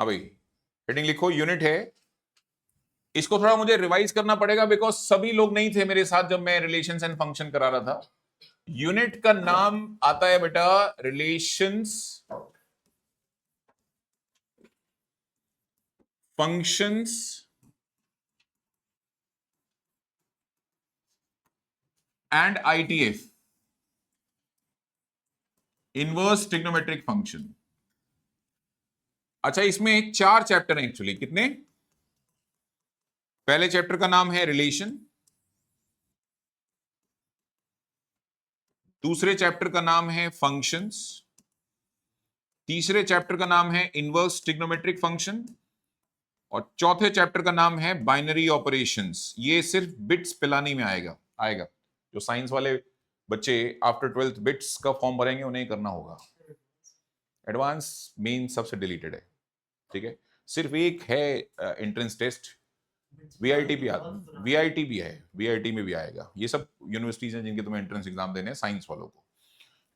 हाँ भाई, हेडिंग लिखो, यूनिट है। इसको थोड़ा मुझे रिवाइज करना पड़ेगा बिकॉज सभी लोग नहीं थे मेरे साथ जब मैं रिलेशंस एंड फंक्शन करा रहा था। यूनिट का नाम आता है बेटा relations, functions and ITF, inverse trigonometric function. अच्छा, इसमें 4 चैप्टर हैं एक्चुअली। कितने? पहले चैप्टर का नाम है रिलेशन, दूसरे चैप्टर का नाम है फंक्शंस, तीसरे चैप्टर का नाम है इनवर्स ट्रिग्नोमेट्रिक फंक्शन, और चौथे चैप्टर का नाम है बाइनरी ऑपरेशंस। ये सिर्फ बिट्स पिलानी में आएगा। जो साइंस वाले बच्चे आफ्टर 12th बिट्स का फॉर्म भरेंगे उन्हें करना होगा। एडवांस मेन सबसे डिलीटेड है, ठीक है। सिर्फ एक है एंट्रेंस टेस्ट, वीआईटी भी है, वीआईटी में भी आएगा। ये सब यूनिवर्सिटीज हैं जिनके तुम्हें एंट्रेंस एग्जाम देने हैं साइंस वालों को।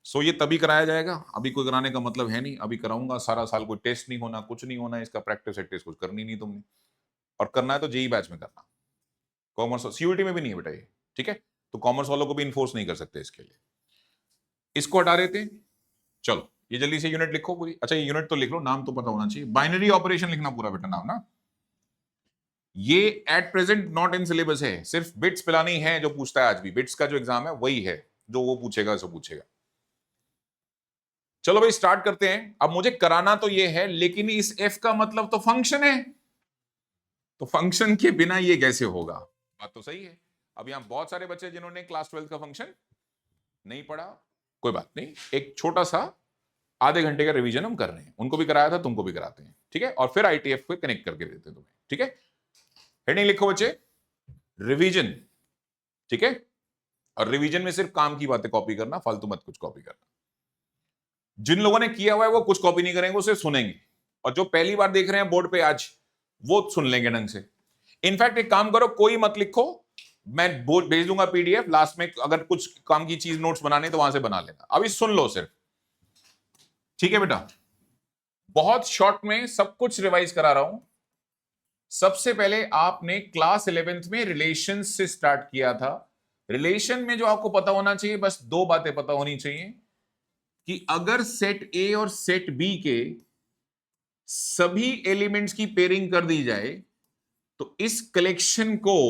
सो ये तभी कराया जाएगा, अभी कोई कराने का मतलब है नहीं। अभी कराऊंगा सारा साल, कोई टेस्ट नहीं होना, कुछ नहीं होना, इसका प्रैक्टिस टेस्ट कुछ करनी नहीं तुमने, और करना है तो जेई बैच में करना। कॉमर्स सीयूईटी में भी नहीं है बेटा ये, ठीक है। तो कॉमर्स वालों को भी इन्फोर्स नहीं कर सकते इसके लिए। इसको हटा देते हैं। चलो ये जल्दी से यूनिट लिखो पूरी। अच्छा, ये यूनिट तो लिख लो, नाम तो पता होना चाहिए। बाइनरी ऑपरेशन लिखना पूरा बेटा नाम ना। ये at present not in syllabus है, सिर्फ बिट्स पिलानी है। जो पूछता है आज भी बिट्स का जो एग्जाम है वही है, जो वो पूछेगा सो पूछेगा। चलो भाई स्टार्ट करते हैं। अब मुझे कराना तो ये है, लेकिन इस एफ का मतलब तो फंक्शन है, तो फंक्शन के बिना ये कैसे होगा? बात तो सही है। अब यहां बहुत सारे बच्चे जिन्होंने क्लास 12 का फंक्शन नहीं पढ़ा, कोई बात नहीं, एक छोटा सा आधे घंटे का रिवीजन हम कर रहे हैं। उनको भी कराया था, तुमको भी कराते हैं, ठीक है। और फिर आईटीएफ को कनेक्ट करके देते हैं तुम्हें, ठीक है। हेडिंग लिखो बच्चे, रिवीजन, ठीक है। और रिवीजन में सिर्फ काम की बातें कॉपी करना, फालतू मत कुछ कॉपी करना। जिन लोगों ने किया हुआ है वो कुछ कॉपी नहीं करेंगे, वो सिर्फ सुनेंगे। और जो पहली बार देख रहे हैं बोर्ड पे आज, वो सुन लेंगे ढंग से। इनफैक्ट एक काम करो, कोई मत लिखो, मैं भेज दूंगा पीडीएफ लास्ट में। अगर कुछ काम की चीज नोट्स बनाने तो वहां से बना लेना, अभी सुन लो सिर्फ, ठीक है बेटा। बहुत शॉर्ट में सब कुछ रिवाइज करा रहा हूं। सबसे पहले आपने क्लास 11th में रिलेशन से स्टार्ट किया था। रिलेशन में जो आपको पता होना चाहिए, बस 2 बातें पता होनी चाहिए कि अगर सेट ए और सेट बी के सभी एलिमेंट्स की पेयरिंग कर दी जाए तो इस कलेक्शन को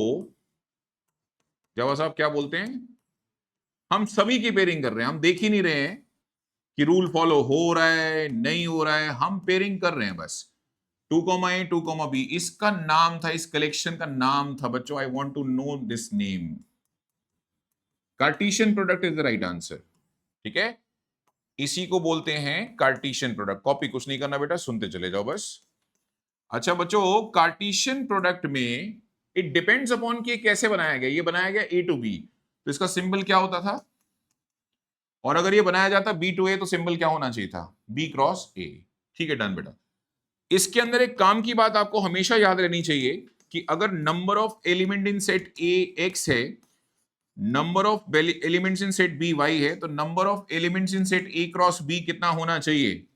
जवाब साहब क्या बोलते हैं? हम सभी की पेयरिंग कर रहे हैं, हम देख ही नहीं रहे हैं कि रूल फॉलो हो रहा है नहीं हो रहा है, हम पेयरिंग कर रहे हैं बस। 2, A 2, B, इसका नाम था, इस कलेक्शन का नाम था बच्चों, I want to know this name. Cartesian product is the right answer, ठीक है। इसी को बोलते हैं कार्टेशियन प्रोडक्ट। कॉपी कुछ नहीं करना बेटा, सुनते चले जाओ बस। अच्छा बच्चों, कार्टेशियन प्रोडक्ट में इट डिपेंड्स अपॉन कि कैसे बनाया गया। ये बनाया गया A to B, तो इसका सिंबल क्या होता था? और अगर ये बनाया जाता B to A तो सिंबल क्या होना चाहिए था? B क्रॉस A, ठीक है, डन बेटा। इसके अंदर एक काम की बात आपको हमेशा याद रहनी चाहिए कि अगर number of element in set A X है, number of elements in set B Y है, तो number of elements in set A cross B कितना होना चाहिए?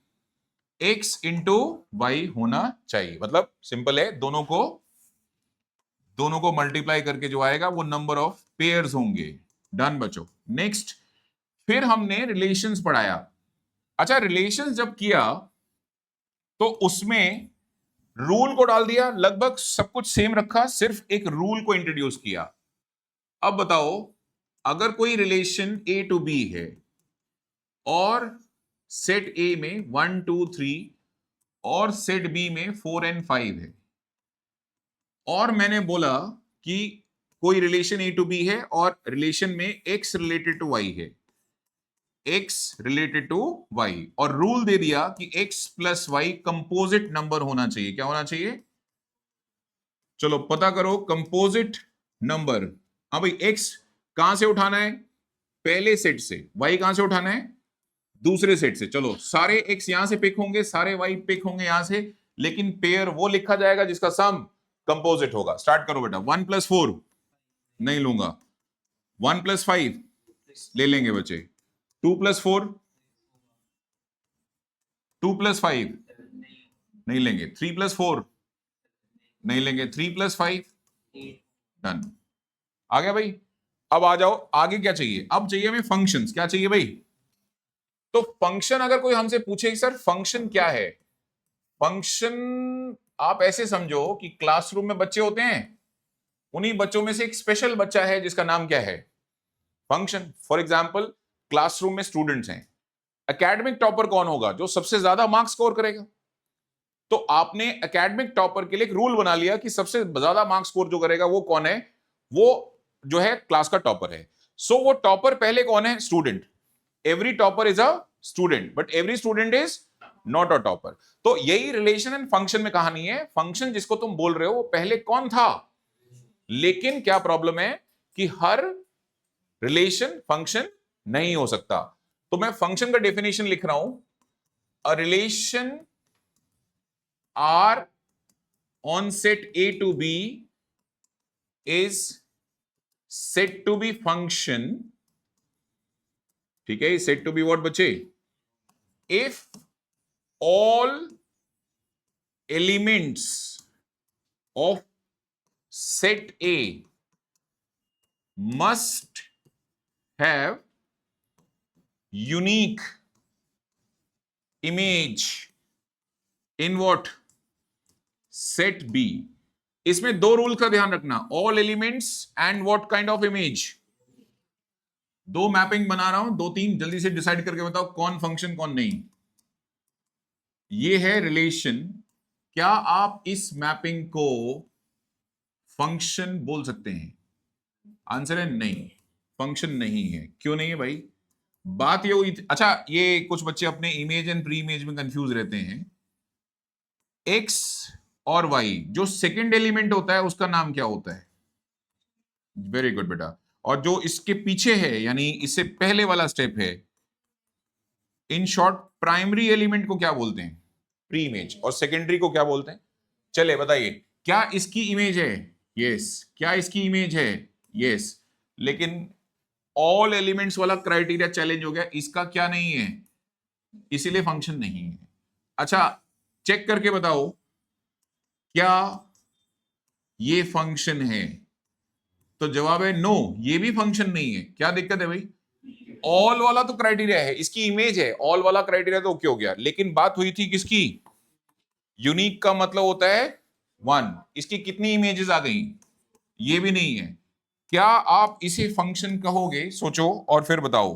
X इंटू वाई होना चाहिए। मतलब सिंपल है, दोनों को मल्टीप्लाई करके जो आएगा वो नंबर ऑफ पेयर्स होंगे। डन बच्चों। नेक्स्ट, फिर हमने रिलेशंस पढ़ाया। अच्छा, रिलेशंस जब किया तो उसमें रूल को डाल दिया, लगभग सब कुछ सेम रखा, सिर्फ एक रूल को इंट्रोड्यूस किया। अब बताओ, अगर कोई रिलेशन A to B है और सेट A में 1 2 3 और सेट B में 4 and 5 है, और मैंने बोला कि कोई रिलेशन A to B है और रिलेशन में X रिलेटेड टू Y है, X रिलेटेड टू Y, और रूल दे दिया कि X plus Y composite number होना चाहिए। क्या होना चाहिए? चलो पता करो कंपोजिट नंबर। हाँ भाई, X कहां से उठाना है? पहले सेट से। Y कहां से उठाना है? दूसरे सेट से। चलो सारे X यहां से पिक होंगे, सारे Y पिक होंगे यहां से, लेकिन पेयर वो लिखा जाएगा जिसका सम कंपोजिट होगा। स्टार्ट करो बेटा। 1 + 4 नहीं लूंगा, 1 + 5 ले लेंगे बच्चे, 2 + 4, 2 + 5 नहीं लेंगे। 3+4 नहीं लेंगे। 3+5 डन। आ गया भाई। अब आ जाओ आगे, क्या चाहिए? अब चाहिए हमें फंक्शंस। क्या चाहिए भाई? तो फंक्शन अगर कोई हमसे पूछे कि सर फंक्शन क्या है, फंक्शन आप ऐसे समझो कि क्लासरूम में बच्चे होते हैं, उन्हीं बच्चों में से एक स्पेशल बच्चा है जिसका नाम क्या है? फंक्शन। फॉर एग्जाम्पल क्लासरूम में स्टूडेंट्स हैं, एकेडमिक टॉपर कौन होगा? जो सबसे ज्यादा मार्क्स स्कोर करेगा। तो आपने एकेडमिक टॉपर के लिए एक रूल बना लिया कि सबसे ज्यादा मार्क्स स्कोर जो करेगा वो कौन है? वो जो है क्लास का टॉपर है। सो वो टॉपर पहले कौन है? Student. Every topper is a student, but every student is not a topper. तो यही रिलेशन एंड फंक्शन में कहानी है। फंक्शन जिसको तुम बोल रहे हो वो पहले कौन था, लेकिन क्या प्रॉब्लम है कि हर रिलेशन फंक्शन नहीं हो सकता। तो मैं फंक्शन का डेफिनेशन लिख रहा हूं, a relation R on set A to B is said to be function, ठीक है? said to be what बच्चे? if all elements of set A must have unique image in what? set B। इसमें दो rule का ध्यान रखना, all elements and what kind of image. दो mapping बना रहा हूं, दो तीन, जल्दी से डिसाइड करके बताओ कौन फंक्शन कौन नहीं। ये है रिलेशन। क्या आप इस मैपिंग को फंक्शन बोल सकते हैं? आंसर है नहीं, फंक्शन नहीं है। क्यों नहीं है भाई? बात ये हुई अच्छा, ये कुछ बच्चे अपने इमेज एंड प्री इमेज में कंफ्यूज रहते हैं। एक्स और वाई जो सेकंड एलिमेंट होता है उसका नाम क्या होता है? वेरी गुड बेटा। और जो इसके पीछे है, यानी इससे पहले वाला स्टेप है, इन शॉर्ट प्राइमरी एलिमेंट को क्या बोलते हैं? Pre image. और सेकेंडरी को क्या बोलते हैं? चले बताइए, क्या इसकी इमेज है? यस। क्या इसकी इमेज है? यस। लेकिन ऑल एलिमेंट्स वाला क्राइटेरिया चैलेंज हो गया, इसका क्या नहीं है, इसीलिए फंक्शन नहीं है। अच्छा, चेक करके बताओ क्या ये फंक्शन है? तो जवाब है नो, ये भी फंक्शन नहीं है। क्या दिक्कत है भाई? ऑल वाला तो क्राइटेरिया है, इसकी इमेज है, ऑल वाला क्राइटेरिया तो ओके हो गया, लेकिन बात हुई थी किसकी? यूनिक का मतलब होता है वन। इसकी कितनी इमेजेस आ गई? ये भी नहीं है। क्या आप इसे फंक्शन कहोगे? सोचो और फिर बताओ,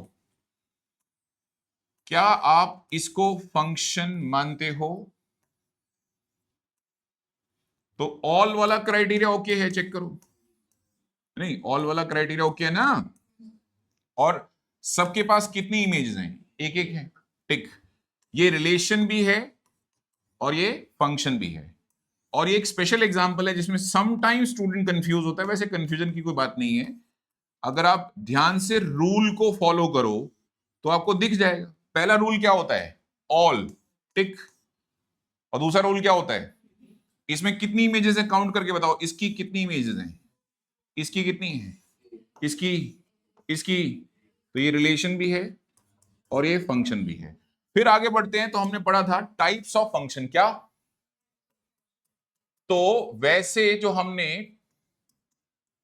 क्या आप इसको फंक्शन मानते हो? तो ऑल वाला क्राइटेरिया ओके है, चेक करो। नहीं, ऑल वाला क्राइटेरिया ओके है ना? और सबके पास कितनी इमेजेस हैं? एक एक है, टिक। ये रिलेशन भी है और ये फंक्शन भी है। और ये एक स्पेशल एग्जांपल है जिसमें समटाइम स्टूडेंट कंफ्यूज होता है। वैसे कंफ्यूजन की कोई बात नहीं है, अगर आप ध्यान से रूल को फॉलो करो तो आपको दिख जाएगा। पहला रूल क्या होता है? ऑल, टिक। और दूसरा रूल क्या होता है? इसमें कितनी इमेजेस है काउंट करके बताओ। इसकी कितनी इमेजेस हैं? इसकी कितनी है? इसकी, इसकी। तो ये रिलेशन भी है और ये फंक्शन भी है। फिर आगे बढ़ते हैं, तो हमने पढ़ा था टाइप्स ऑफ फंक्शन। क्या? तो वैसे जो हमने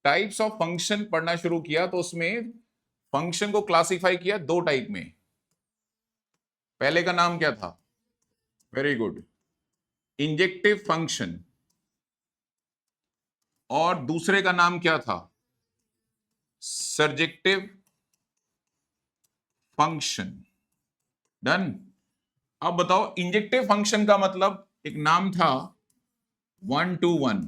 टाइप्स ऑफ फंक्शन पढ़ना शुरू किया तो उसमें फंक्शन को क्लासिफाई किया दो टाइप में। पहले का नाम क्या था? Very good, injective function. और दूसरे का नाम क्या था? Surjective function. डन। अब बताओ, इंजेक्टिव फंक्शन का मतलब एक नाम था 1 to 1,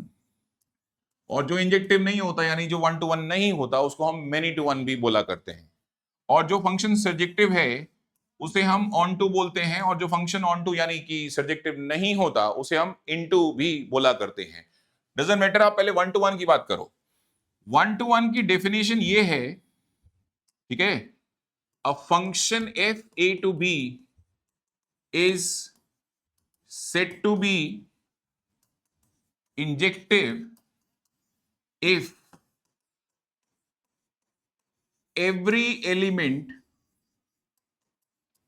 और जो इंजेक्टिव नहीं होता यानी जो 1 to 1 नहीं होता उसको हम मेनी टू 1 भी बोला करते हैं। और जो फंक्शन सर्जेक्टिव है उसे हम ऑन टू बोलते हैं, और जो फंक्शन ऑन टू यानी कि सर्जेक्टिव नहीं होता उसे हम इनटू भी बोला करते हैं। डजंट मैटर, आप पहले 1 to 1 की बात करो। 1 to 1 की डेफिनेशन ये है, ठीक है, a function f a to b is said to be injective if every element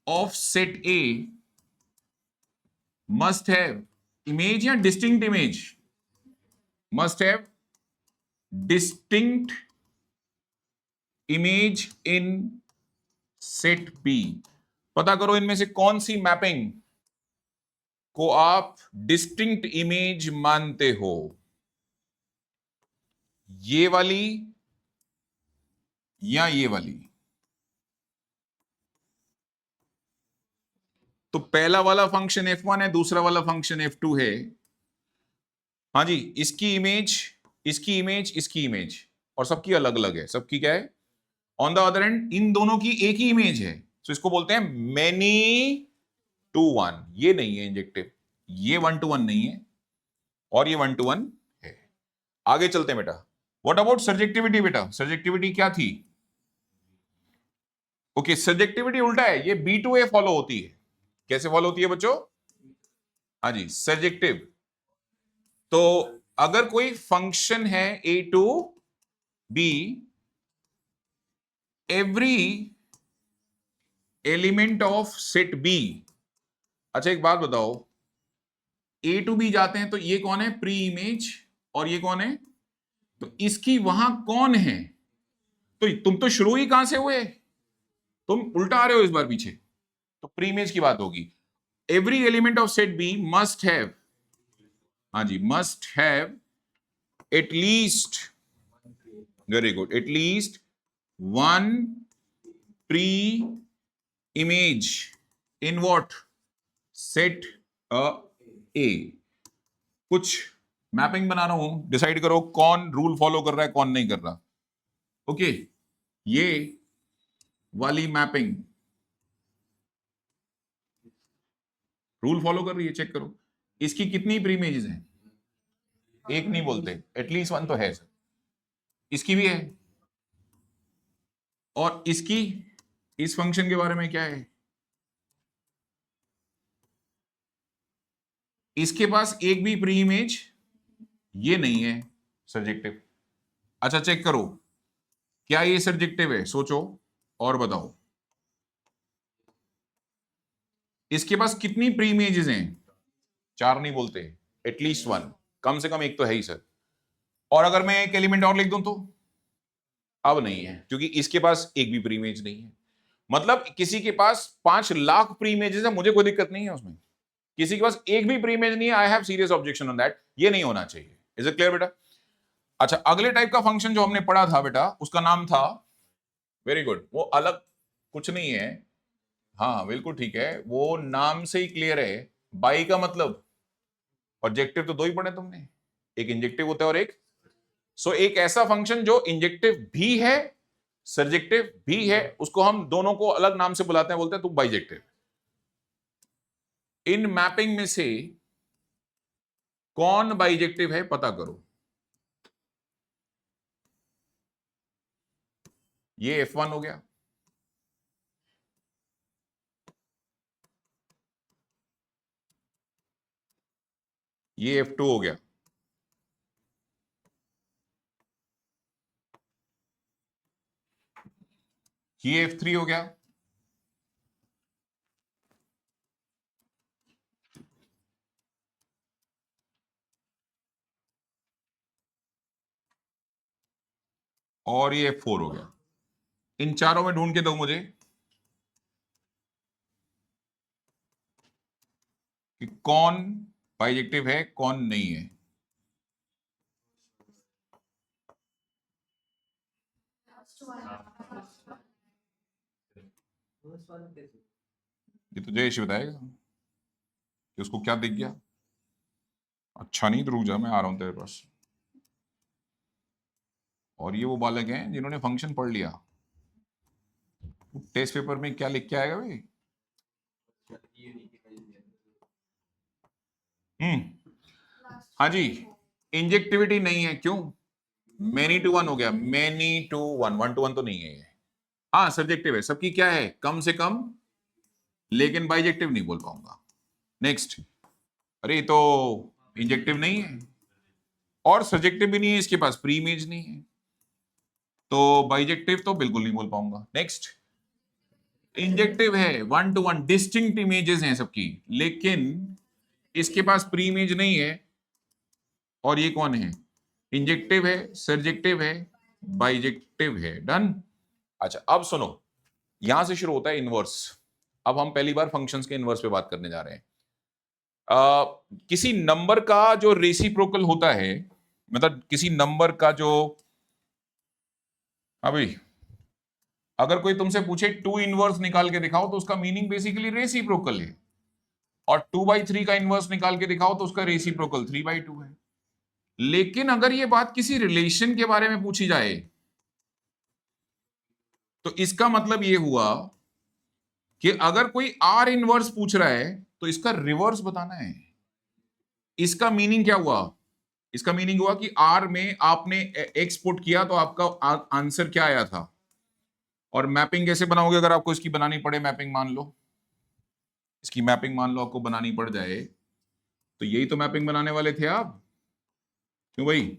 of set A must have image या distinct image, must have distinct image in set B. पता करो इनमें से कौन सी मैपिंग को आप डिस्टिंक्ट इमेज मानते हो, ये वाली या ये वाली। तो पहला वाला फंक्शन f1 है, दूसरा वाला फंक्शन f2 है। हाँ जी, इसकी इमेज, इसकी इमेज, इसकी इमेज, और सबकी अलग अलग है। सबकी क्या है? On the other and in दोनों की एक ही इमेज है, तो इसको बोलते हैं मेनी टू वन। ये नहीं है इंजेक्टिव, ये 1 to 1 नहीं है, और ये 1 to 1 है। आगे चलते हैं बेटा। What about surjectivity? बेटा सर्जेक्टिविटी क्या थी? ओके, सर्जेक्टिविटी उल्टा है, ये बी टू ए फॉलो होती है। कैसे फॉलो होती है बच्चों? हाँ जी, सर्जेक्टिव। तो अगर कोई फंक्शन है A to B, every element of set B. अच्छा एक बात बताओ, ए टू बी जाते हैं तो ये कौन है? प्री इमेज, और ये कौन है? तो इसकी वहां कौन है? तो तुम तो शुरू ही कहां से हुए? तुम उल्टा आ रहे हो इस बार पीछे। तो प्री इमेज की बात होगी। Every element of set B must have, हाँ जी, must have at least, very good, at least one preimage in what? Set A. कुछ मैपिंग बना रहा हूं, डिसाइड करो कौन रूल फॉलो कर रहा है, कौन नहीं कर रहा। ओके, ये वाली मैपिंग रूल फॉलो कर रही है, चेक करो। इसकी कितनी प्री इमेजेस हैं? एक नहीं बोलते, एटलीस्ट वन तो है सर। इसकी भी है, और इसकी, इस फंक्शन के बारे में क्या है? इसके पास एक भी प्री इमेज ये नहीं है, सर्जेक्टिव। अच्छा चेक करो, क्या ये सर्जेक्टिव है? सोचो और बताओ। इसके पास कितनी प्री इमेजेस हैं? चार नहीं बोलते, एटलीस्ट वन, कम से कम एक तो है ही सर। और अगर मैं एक एलिमेंट और लिख दूं तो? अब नहीं है, क्योंकि इसके पास एक भी प्री इमेज नहीं है। मतलब किसी के पास 5 लाख प्री इमेजेस है, मुझे कोई दिक्कत नहीं है उसमें। किसी के पास एक भी प्री इमेज नहीं है, I have serious objection on that. ये नहीं होना चाहिए। इज इट क्लियर बेटा? अच्छा, अगले टाइप का फंक्शन जो हमने पढ़ा था बेटा, उसका नाम था, वेरी गुड, वो अलग कुछ नहीं है। हाँ बिल्कुल ठीक है, वो नाम से ही क्लियर है। बाई का मतलब, ऑब्जेक्टिव तो दो ही पढ़े तुमने, एक इंजेक्टिव होता है और एक, सो एक ऐसा फंक्शन जो इंजेक्टिव भी है सर्जेक्टिव भी है, उसको हम दोनों को अलग नाम से बुलाते हैं, बोलते हैं तुम बाइजेक्टिव। इन मैपिंग में से कौन बाइजेक्टिव है पता करो। ये F1 हो गया, ये F2 हो गया, ये F3 हो गया, और ये F4 हो गया। इन चारों में ढूंढ के दो मुझे कि कौन बाइजेक्टिव है कौन नहीं है। ये तो जयेश बताएगा कि उसको क्या दिख गया। अच्छा नहीं तो रुक जा, मैं आ रहा हूं तेरे पास। और ये वो बालक हैं जिन्होंने फंक्शन पढ़ लिया। टेस्ट पेपर में क्या लिख के आएगा भाई? हाँ जी, इंजेक्टिविटी नहीं है, क्यों? मेनी टू वन हो गया, मेनी टू वन, 1 to 1 तो नहीं है ये। हाँ सब्जेक्टिव है, सबकी क्या है? कम से कम, लेकिन बाइजेक्टिव नहीं बोल पाऊंगा। नेक्स्ट, अरे ये तो इंजेक्टिव नहीं है और सब्जेक्टिव भी नहीं है, इसके पास प्री इमेज नहीं है, तो बाइजेक्टिव तो बिल्कुल नहीं बोल पाऊंगा। नेक्स्ट, इंजेक्टिव है, 1 to 1 डिस्टिंक्ट इमेजेस हैं सबकी, लेकिन इसके पास प्री इमेज नहीं है, और ये कौन है, इंजेक्टिव है, सर्जेक्टिव है, बाइजेक्टिव है। डन। अच्छा अब सुनो, यहां से शुरू होता है इनवर्स। अब हम पहली बार फंक्शंस के इनवर्स पे बात करने जा रहे हैं। किसी नंबर का जो रेसिप्रोकल होता है, मतलब किसी नंबर का जो, अभी अगर कोई तुमसे पूछे 2 इनवर्स निकाल के दिखाओ तो उसका मीनिंग बेसिकली रेसिप्रोकल है, और 2/3 का इनवर्स निकाल के दिखाओ तो उसका रेसिप्रोकल 3/2 है। लेकिन अगर ये बात किसी रिलेशन के बारे में पूछी जाए तो इसका मतलब ये हुआ कि अगर कोई आर इनवर्स पूछ रहा है तो इसका रिवर्स बताना है। इसका मीनिंग क्या हुआ, इसका मीनिंग हुआ कि आर में आपने एक्स पुट किया तो आपका आंसर क्या आया था। और मैपिंग कैसे बनाओगे, अगर आपको इसकी बनानी पड़े मैपिंग, मान लो इसकी मैपिंग मान लो आपको बनानी पड़ जाए, तो यही तो मैपिंग बनाने वाले थे आप, क्यों भाई,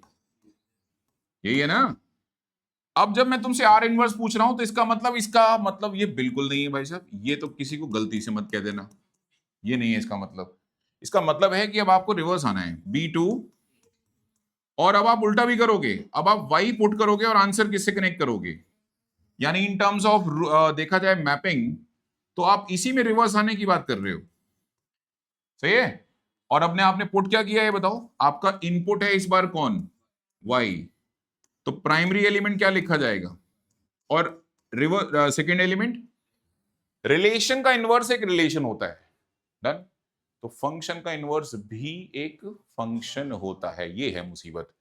यही है ना। अब जब मैं तुमसे आर इनवर्स पूछ रहा हूं तो इसका मतलब ये बिल्कुल नहीं है भाई साहब, ये तो किसी को गलती से मत कह देना, ये नहीं है इसका मतलब। इसका मतलब है कि अब आपको रिवर्स आना है B2, और अब आप उल्टा भी करोगे, अब आप y पुट करोगे और आंसर किससे कनेक्ट करोगे, यानी इन टर्म्स ऑफ देखा जाए मैपिंग, तो आप इसी में रिवर्स आने की बात कर रहे हो। सही है। और अपने आपने पुट क्या किया है बताओ, आपका इनपुट है इस बार कौन, y, तो प्राइमरी एलिमेंट क्या लिखा जाएगा, और रिवर्स सेकेंड एलिमेंट। रिलेशन का इनवर्स एक रिलेशन होता है। डन। तो फंक्शन का इनवर्स भी एक फंक्शन होता है, ये है मुसीबत।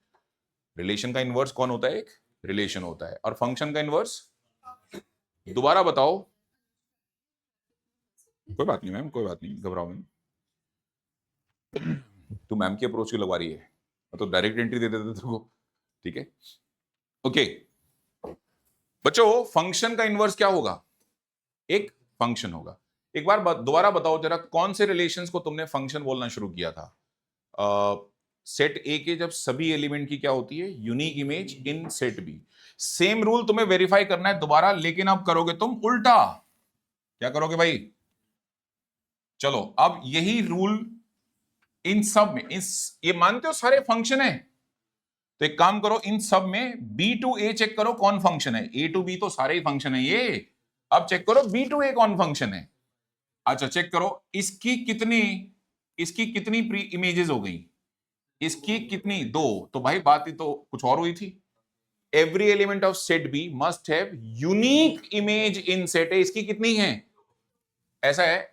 रिलेशन का इनवर्स कौन होता है, एक रिलेशन होता है, और फंक्शन का इनवर्स, दोबारा बताओ। कोई बात नहीं मैम, कोई बात नहीं, घबराओ नहीं, तू मैम की अप्रोच की लगवा रही है, तो डायरेक्ट एंट्री दे देते तेरे को, ठीक है। ओके बच्चों, फंक्शन का इनवर्स क्या होगा, एक फंक्शन होगा। एक बार दोबारा बताओ जरा, कौन से रिलेशंस को तुमने फंक्शन बोलना शुरू किया था। सेट ए के जब सभी एलिमेंट की क्या होती है, unique image in set B. Same rule तुम्हें वेरीफाई करना है दोबारा, लेकिन अब करोगे तुम उल्टा। क्या करोगे भाई, चलो अब यही रूल इन सब में, ये मानते हो सारे फंक्शन है, तो एक काम करो, इन सब में B to A चेक करो कौन फंक्शन है। A to B तो सारे ही फंक्शन है ये, अब चेक करो B to A कौन फंक्शन है। अच्छा चेक करो, इसकी कितनी प्री इमेजेस हो गई, इसकी कितनी, 2, तो भाई बात ही तो कुछ और हुई थी। Every element of set B must have unique image in set A, इसकी कितनी है, ऐसा है।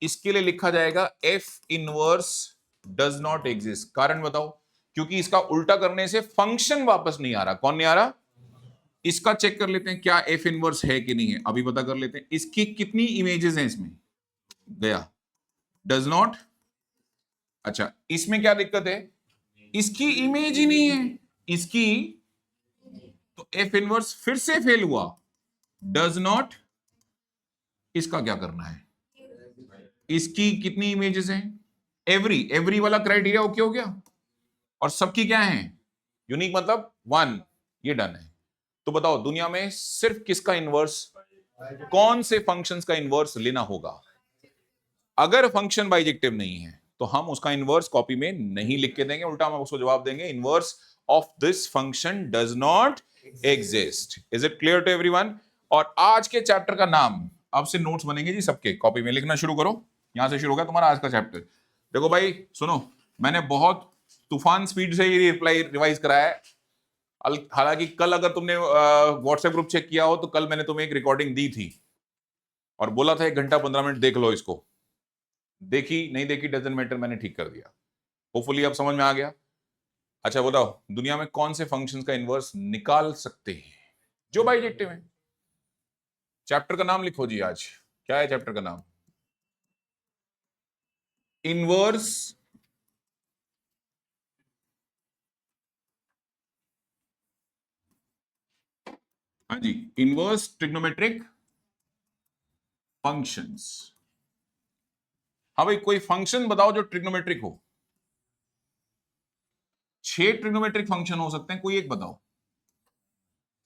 इसके लिए लिखा जाएगा F inverse does not exist. कारण बताओ, क्योंकि इसका उल्टा करने से फंक्शन वापस नहीं आ रहा। कौन नहीं आ रहा, इसका चेक कर लेते हैं क्या F इनवर्स है कि नहीं है, अभी पता कर लेते हैं। इसकी कितनी इमेजेस हैं इसमें, गया, डज नॉट। अच्छा इसमें क्या दिक्कत है, इसकी इमेज ही नहीं है इसकी, तो F इनवर्स फिर से फेल हुआ, डज नॉट। इसका क्या करना है, इसकी कितनी इमेजेस हैं, एवरी वाला क्राइटेरिया ओके हो गया, और सबकी क्या है, यूनिक मतलब 1, ये डन है। तो बताओ दुनिया में सिर्फ किसका इनवर्स, कौन से फंक्शंस का इनवर्स लेना होगा। अगर फंक्शन बाइजेक्टिव नहीं है तो हम उसका इनवर्स कॉपी में नहीं लिख के देंगे, उल्टा हम उसको जवाब देंगे inverse of this function does not exist. Is it clear to everyone. और आज के चैप्टर का नाम, अब से नोट्स बनेंगे जी सबके, कॉपी में लिखना शुरू करो। यहां से शुरू होगा तुम्हारा आज का चैप्टर। देखो भाई सुनो, मैंने बहुत तूफान स्पीड से ये रिप्लाई रिवाइज कराया है। हालांकि कल अगर तुमने व्हाट्सएप ग्रुप चेक किया हो तो कल मैंने तुम्हें एक रिकॉर्डिंग दी थी और बोला था 1 घंटा 15 मिनट देख लो इसको। देखी नहीं देखी डजंट मैटर, मैंने ठीक कर दिया। होपफुली अब समझ में आ गया। अच्छा बताओ, दुनिया में कौन से फंक्शंस का इनवर्स निकाल सकते हैं जो बाइजेक्टिव है। चैप्टर का नाम लिखो जी, आज क्या है चैप्टर का नाम, इनवर्स हाँ जी, इनवर्स ट्रिग्नोमेट्रिक फंक्शंस। हाँ भाई कोई फंक्शन बताओ जो ट्रिग्नोमेट्रिक हो। 6 ट्रिग्नोमेट्रिक फंक्शन हो सकते हैं, कोई एक बताओ।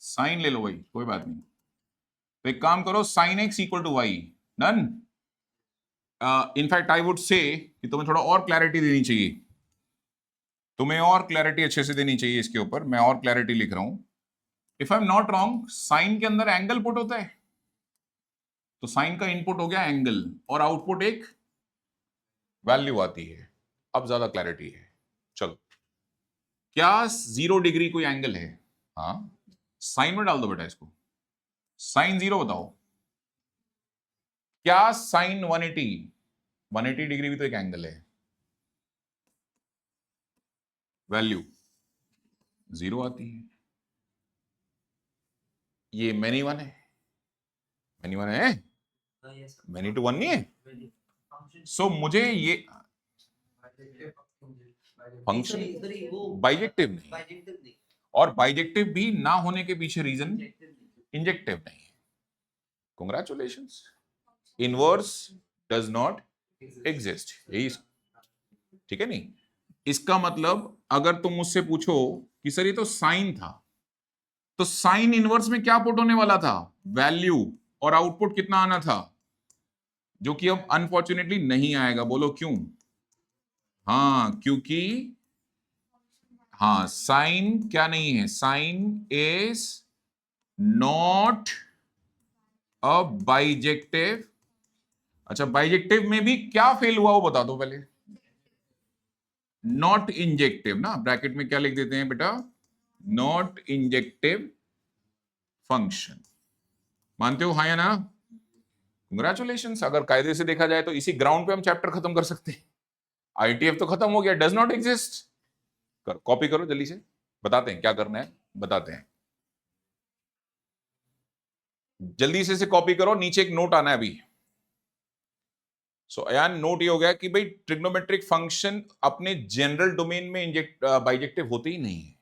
साइन ले लो भाई, कोई बात नहीं। तो एक काम करो, sine x equal to y, done. In fact I would say कि तुम्हें थोड़ा और क्लैरिटी देनी चाहिए, तुम्हें और क्लैरिटी अच्छे से देनी चाहिए इसके ऊपर। मैं और क्लैरिटी लिख रहा हूं। If I am not wrong, sine के अंदर एंगल पुट होता है, तो साइन का इनपुट हो गया एंगल और आउटपुट एक वैल्यू आती है। अब ज्यादा क्लैरिटी है। चलो, क्या 0 डिग्री कोई एंगल है? हाँ, साइन में डाल दो बेटा इसको। साइन 0 बताओ। क्या साइन 180 डिग्री भी तो एक एंगल है। वैल्यू 0 आती है। ये मैनी वन है, मैनी वन है, मैनी टू वन नहीं है। सो मुझे ये फंक्शन बाइजेक्टिव नहीं, और बाइजेक्टिव भी ना होने के पीछे रीजन इंजेक्टिव नहीं है। Congratulations, inverse does not exist. यही ठीक है नहीं। इसका मतलब अगर तुम मुझसे पूछो कि सर ये तो साइन था, तो साइन इनवर्स में क्या पुट होने वाला था? वैल्यू, और आउटपुट कितना आना था? जो कि अब अनफॉर्चुनेटली नहीं आएगा। बोलो क्यों? हाँ, क्योंकि हाँ, साइन क्या नहीं है? Sine is not a bijective. अच्छा, बाइजेक्टिव में भी क्या फेल हुआ वो बता दो पहले। नॉट इंजेक्टिव ना, ब्रैकेट में क्या लिख देते हैं बेटा? Not injective function. मानते हो हाँ या ना? कंग्रेचुलेशंस। अगर कायदे से देखा जाए तो इसी ग्राउंड पे हम चैप्टर खत्म कर सकते हैं। आईटीएफ तो खत्म हो गया, डज नॉट एग्जिस्ट। कॉपी करो जल्दी से, बताते हैं क्या करना है, बताते हैं। जल्दी से कॉपी करो, नीचे एक नोट आना है अभी। सो अयान, नोट ये हो गया कि भाई ट्रिग्नोमेट्रिक फंक्शन अपने जनरल डोमेन में बाइजेक्टिव होते ही नहीं है,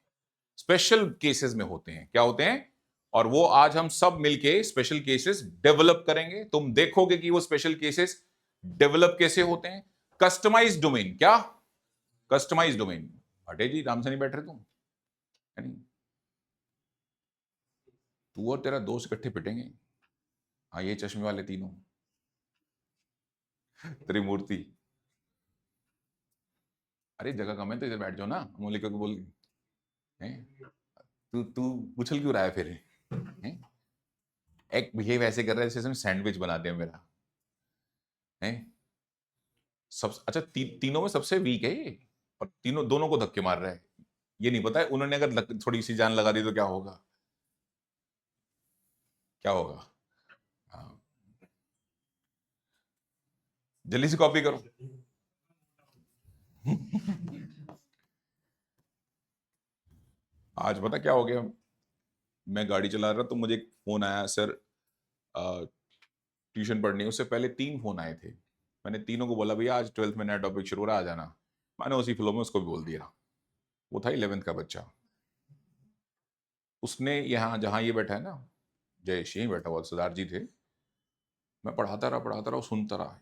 स्पेशल केसेस में होते हैं। क्या होते हैं? और वो आज हम सब मिलके स्पेशल केसेस डेवलप करेंगे। तुम देखोगे कि वो स्पेशल केसेस डेवलप कैसे होते हैं। कस्टमाइज डोमेन, क्या कस्टमाइज डोमेन? अटे जी, राम से नहीं बैठ रहे तुम, है नहीं? तू और तेरा दोस्त इकट्ठे पिटेंगे। हाँ, ये चश्मे वाले तीनों, त्रिमूर्ति। अरे जगह कम है तो इधर बैठ जाओ ना, मौलिका को बोल। तू तू उछल क्यों रहा है फिर? हैं? एक बिहेव ऐसे कर रहा है जैसे सैंडविच बना दे मेरा। हैं? सब अच्छा, तीनों में सबसे वीक है ये, और तीनों दोनों को धक्के मार रहा है। ये नहीं पता है उन्होंने अगर थोड़ी सी जान लगा दी तो क्या होगा? क्या होगा? हाँ। जल्दी से कॉपी करो। आज पता क्या हो गया? मैं गाड़ी चला रहा तो मुझे एक फोन आया, सर ट्यूशन पढ़नी। उससे पहले 3 फोन आए थे। मैंने तीनों को बोला भैया आज 12th में नया टॉपिक शुरू हो रहा, आ जाना। मैंने उसी फ्लो में उसको भी बोल दिया। वो था 11th का बच्चा। उसने यहाँ जहाँ ये बैठा है ना, जयेश यहीं बैठा हुआ, सरदार जी थे। मैं पढ़ाता रहा, सुनता रहा।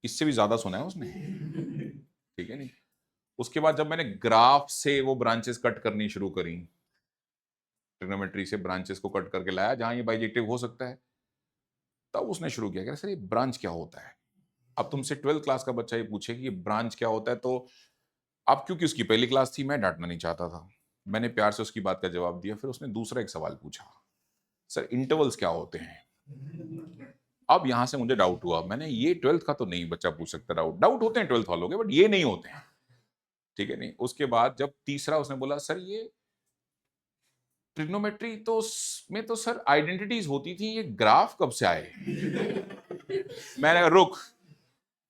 इससे भी ज्यादा सुना है उसने। ठीक है नहीं? उसके बाद जब मैंने ग्राफ से वो ब्रांचेस कट करनी शुरू करी, ट्रिग्नोमेट्री से ब्रांचेस को कट करके लाया जहां ये बाइजेक्टिव हो सकता है, तब उसने शुरू किया कि सर ये ब्रांच क्या होता है। अब तुमसे 12th क्लास का बच्चा ये पूछे कि ये ब्रांच क्या होता है, तो अब क्योंकि उसकी पहली क्लास थी, मैं डांटना नहीं चाहता था, मैंने प्यार से उसकी बात का जवाब दिया। फिर उसने दूसरा एक सवाल पूछा, सर इंटरवल्स क्या होते हैं? अब यहां से मुझे डाउट हुआ। मैंने ये 12th का तो नहीं बच्चा पूछ सकता, डाउट होते हैं 12th वालों के, बट ये नहीं होते हैं। ठीक है नहीं? उसके बाद जब तीसरा उसने बोला, सर ये ट्रिग्नोमेट्री तो में तो सर आइडेंटिटीज होती थी, ये ग्राफ कब से आए? मैंने रुक।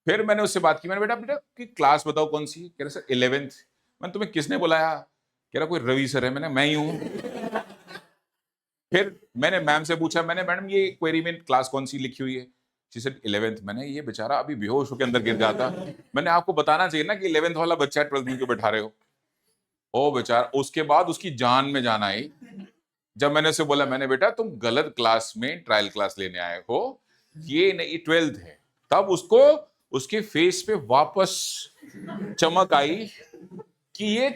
फिर मैंने उससे बात की, मैंने बेटा बेटा की क्लास बताओ कौन सी? कह रहे सर 11th। मैंने तुम्हें किसने बुलाया? कह रहा कोई रवि सर है। मैंने मैं ही हूं। फिर मैंने मैम से पूछा, मैंने मैडम ये क्वेरी में क्लास कौन सी लिखी हुई है? She said 11th। मैंने ये बेचारा अभी बेहोश होकर अंदर गिर जाता। मैंने आपको बताना चाहिए ना कि 11th वाला बच्चा 12th में क्यों बैठा रहे हो? ओ बेचारा, उसके बाद उसकी जान में जान आई जब मैंने उसे बोला, मैंने बेटा तुम गलत क्लास में ट्रायल क्लास लेने आए हो, ये नहीं 12th है। तब उसको उसके फेस पे वापस चमक आई कि ये,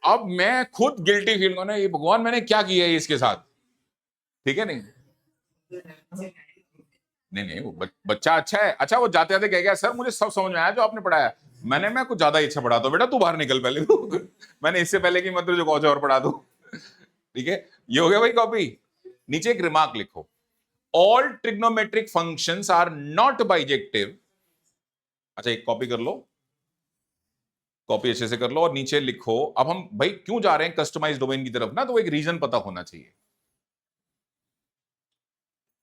अब मैं खुद गिल्टी फील करना, ये भगवान मैंने क्या किया है इसके साथ। ठीक है नहीं? नहीं नहीं, वो बच्चा अच्छा है। अच्छा, वो जाते जाते कह गया सर मुझे सब समझ में आया जो आपने पढ़ाया। मैं कुछ ज्यादा ही अच्छा पढ़ाता हूँ, बेटा तू बाहर निकल पहले तू। मैंने इससे पहले कि मतलब जो कुछ और पढ़ा दो। ठीक है, ये हो गया भाई कॉपी। नीचे एक रिमार्क लिखो, all trigonometric functions are not bijective. अच्छा, एक कॉपी कर लो, कॉपी अच्छे से कर लो और नीचे लिखो। अब हम भाई क्यों जा रहे हैं कस्टमाइज डोमेन की तरफ ना, तो एक रीजन पता होना चाहिए।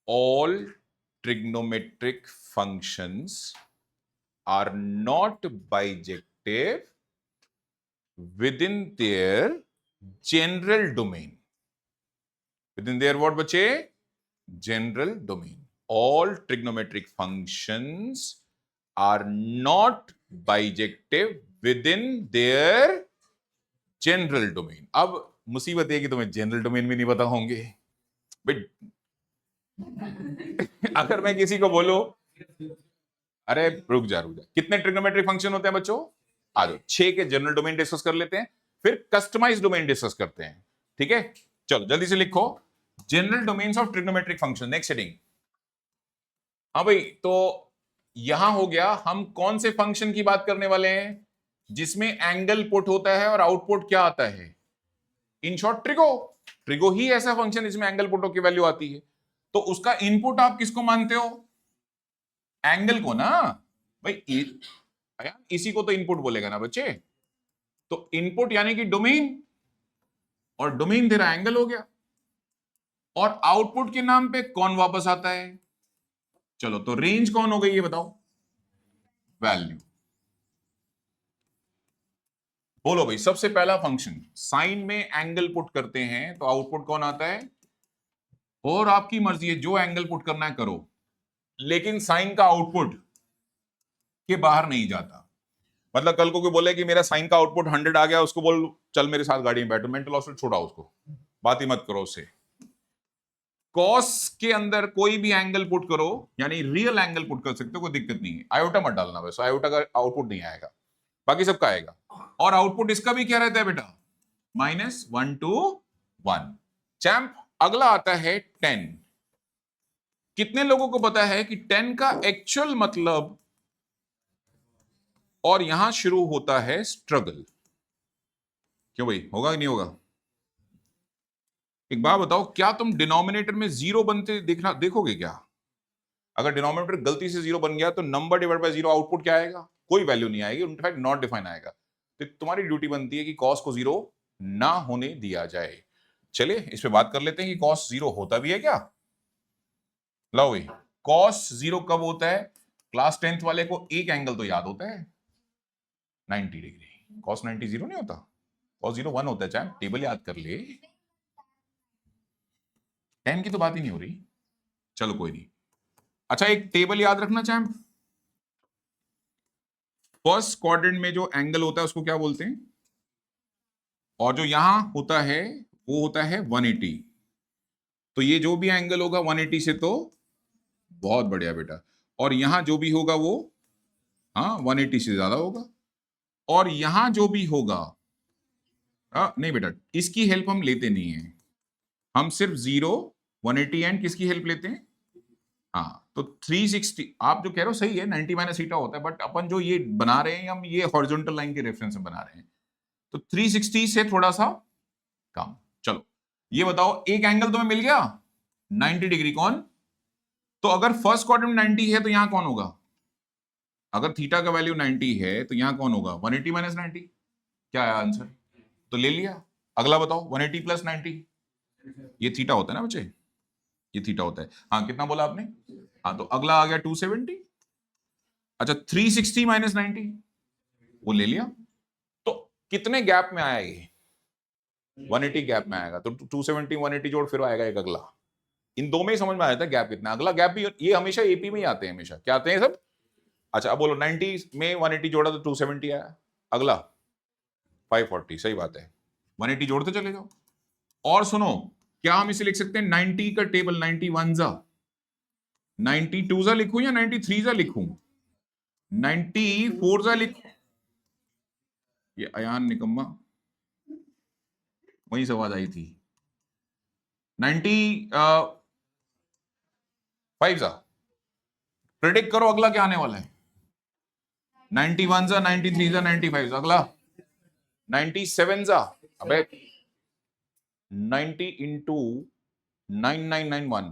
all trigonometric functions are not bijective within their general domain. Within their what बच्चे? General domain. All trigonometric functions are not bijective within their general domain. अब मुसीबत है कि तुम्हें जनरल डोमेन भी नहीं पता होंगे भाई। अगर मैं किसी को बोलूं, अरे रुक जा, कितने ट्रिग्नोमेट्रिक फंक्शन होते हैं बच्चों? आ जाओ, 6 के जनरल डोमेन डिस्कस कर लेते हैं, फिर कस्टमाइज डोमेन डिस्कस करते हैं। ठीक है, चलो जल्दी से लिखो, general domains of trigonometric function. Next heading. हाँ भाई, तो यहां हो गया, हम कौन से फंक्शन की बात करने वाले हैं जिसमें एंगल पुट होता है और आउटपुट क्या आता है? In short trigo. ट्रिगो ही ऐसा फंक्शन जिसमें एंगल पुट की वैल्यू आती है। तो उसका इनपुट आप किसको मानते हो? एंगल को ना भाई। इसी को तो इनपुट बोलेगा ना बच्चे। तो इनपुट यानी कि डोमेन, और डोमेन तेरा एंगल हो गया, और आउटपुट के नाम पे कौन वापस आता है? चलो, तो रेंज कौन हो गई ये बताओ? वैल्यू। बोलो भाई, सबसे पहला फंक्शन साइन में एंगल पुट करते हैं तो आउटपुट कौन आता है? और आपकी मर्जी है, जो एंगल पुट करना है करो, लेकिन साइन का आउटपुट के बाहर नहीं जाता। मतलब कल को कोई बोले कि मेरा साइन का आउटपुट 100 आ गया, उसको बोल चल मेरे साथ गाड़ी में बैठो, मेंटल हॉस्पिटल छोड़ा उसको, बात ही मत करो उससे। कॉस के अंदर कोई भी एंगल पुट करो, यानी रियल एंगल पुट कर सकते हो, कोई दिक्कत नहीं है। आयोटा मत डालना, बस आयोटा का आउटपुट नहीं आएगा, बाकी सबका आएगा। और आउटपुट इसका भी क्या रहता है बेटा? -1 to 1। चैंप, अगला आता है 10। कितने लोगों को पता है कि 10 का एक्चुअल मतलब, और यहां शुरू होता है स्ट्रगल। क्यों भाई, होगा कि नहीं होगा? एक बात बताओ, क्या तुम डिनोमिनेटर में 0 बनते देखोगे क्या? अगर डिनोमिनेटर गलती से 0 बन गया तो नंबर डिवाइड बाय 0 आउटपुट क्या आएगा? कोई वैल्यू नहीं आएगी, इनफैक्ट नॉट डिफाइन आएगा। तो तुम्हारी ड्यूटी बनती है कि कॉस को 0 ना होने दिया जाए। चलिए इस पे बात कर लेते हैं कि कॉस 0 होता भी है क्या। लो भाई, कॉस 0 कब होता है? क्लास 10th वाले को एक एंगल तो याद होता है, 90 डिग्री। कॉस 90 0 नहीं होता, कॉस 0 1 होता है। चाहे टेबल याद कर ले, 10 की तो बात ही नहीं हो रही। चलो कोई नहीं। अच्छा, एक टेबल याद रखना चाहे, फर्स्ट क्वाड्रेंट में जो एंगल होता है उसको क्या बोलते हैं? और जो यहां होता है वो होता है 180। तो ये जो भी एंगल होगा 180 से, तो बहुत बढ़िया बेटा। और यहां जो भी होगा वो, हाँ, 180 से ज्यादा होगा। और यहां जो भी होगा, नहीं बेटा, इसकी हेल्प हम लेते नहीं है, हम सिर्फ 0, 180 एंड किसकी हेल्प लेते हैं? हाँ, तो 360। आप जो कह रहे हो सही है, 90 माइनस थीटा होता है, बट अपन जो ये बना रहे हैं, हम ये हॉरिजॉन्टल लाइन के रेफरेंस में बना रहे हैं, तो 360 से थोड़ा सा कम। चलो ये बताओ, एक एंगल तुम्हें मिल गया 90 डिग्री। कौन? तो अगर फर्स्ट क्वाड्रेंट में 90 है तो यहां कौन होगा? अगर थीटा का वैल्यू 90 है तो यहां कौन होगा? 180 माइनस 90। क्या है आंसर? तो ले लिया। अगला बताओ, 180 प्लस 90, ये थीटा होता है ना बच्चे, ये थीटा होता है। हाँ, कितना बोला आपने? हाँ, तो अगला आ गया 270। अच्छा, 360 माइनस 90, वो ले लिया। तो कितने गैप में आया ये? 180 गैप में आएगा। तो 270 180 जोड़, फिर आएगा एक अगला। इन दो में ही समझ में आ जाता है गैप कितना। अगला गैप भी ये हमेशा एपी में ही आते हैं, हमेशा क्या आते हैं सब। अच्छा, अब बोलो 90 में 180 जोड़ा तो 270 आया, अगला 540। सही बात है, 180 जोड़ते चले जाओ। और सुनो, क्या हम इसे लिख सकते हैं 90 का टेबल? 91 जा, 92 जा लिखूं या 93 जा लिखूं? 94 जा लिखूं? ये अयान निकम्मा, वहीं से आवाज आई थी। 95 जा, प्रेडिक्ट करो अगला क्या आने वाला है। 91 जा, 93 जा, 95 जा, अगला 97 जा। अबे 90 इंटू 9991,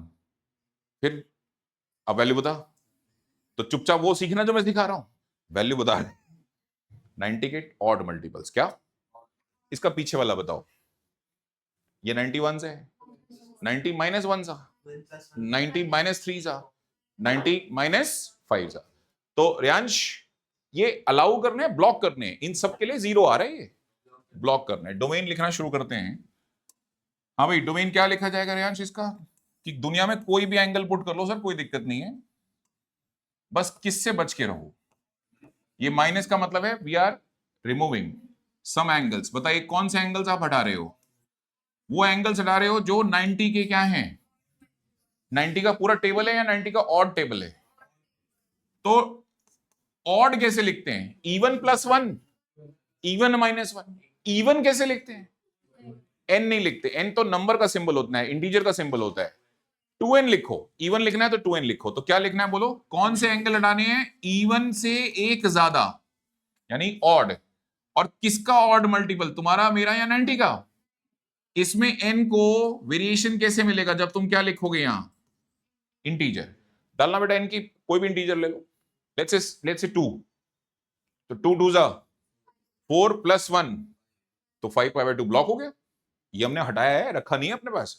फिर अब वैल्यू बता। तो चुपचाप वो सीखना जो मैं सिखा रहा हूं, वैल्यू बता। 90 के ऑड मल्टीपल्स क्या, इसका पीछे वाला बताओ। ये 91 से है, 90 माइनस 1 सा, 90 माइनस 3 सा, 90 माइनस 5 सा। तो रियांश ये अलाउ करने, ब्लॉक करने, इन सब के लिए जीरो आ रहा है, ये ब्लॉक करने। डोमेन लिखना शुरू करते हैं। हाँ भाई, डोमेन क्या लिखा जाएगा रियांश इसका, कि दुनिया में कोई भी एंगल पुट कर लो सर, कोई दिक्कत नहीं है, बस किससे बच के रहो। ये माइनस का मतलब है we are removing some angles. बताइए कौन से एंगल्स आप हटा रहे हो? वो एंगल्स हटा रहे हो जो 90 के क्या हैं, 90 का पूरा टेबल है या 90 का ऑड टेबल है। तो ऑड कैसे लिखते हैं? Even plus 1, even minus 1। Even कैसे लिखते हैं? एन नहीं लिखते, एन तो नंबर का सिंबल होता है, इंटीजर का सिंबल होता है। 2n लिखो। इवन लिखना है तो 2n लिखो। तो क्या लिखना है बोलो, कौन से एंगल हटाने हैं? इवन से एक ज्यादा यानी ऑड। और किसका ऑड मल्टीपल, तुम्हारा, मेरा या 90 का? इसमें n को वेरिएशन कैसे मिलेगा जब तुम क्या लिखोगे यहां, इंटीजर डालना बेटा। n की कोई भी इंटीजर ले लो, लेट्स से 2, तो 2 2 जा 4 प्लस 1, तो 5/2 ब्लॉक हो गया। ये हमने हटाया है, रखा नहीं है अपने पास।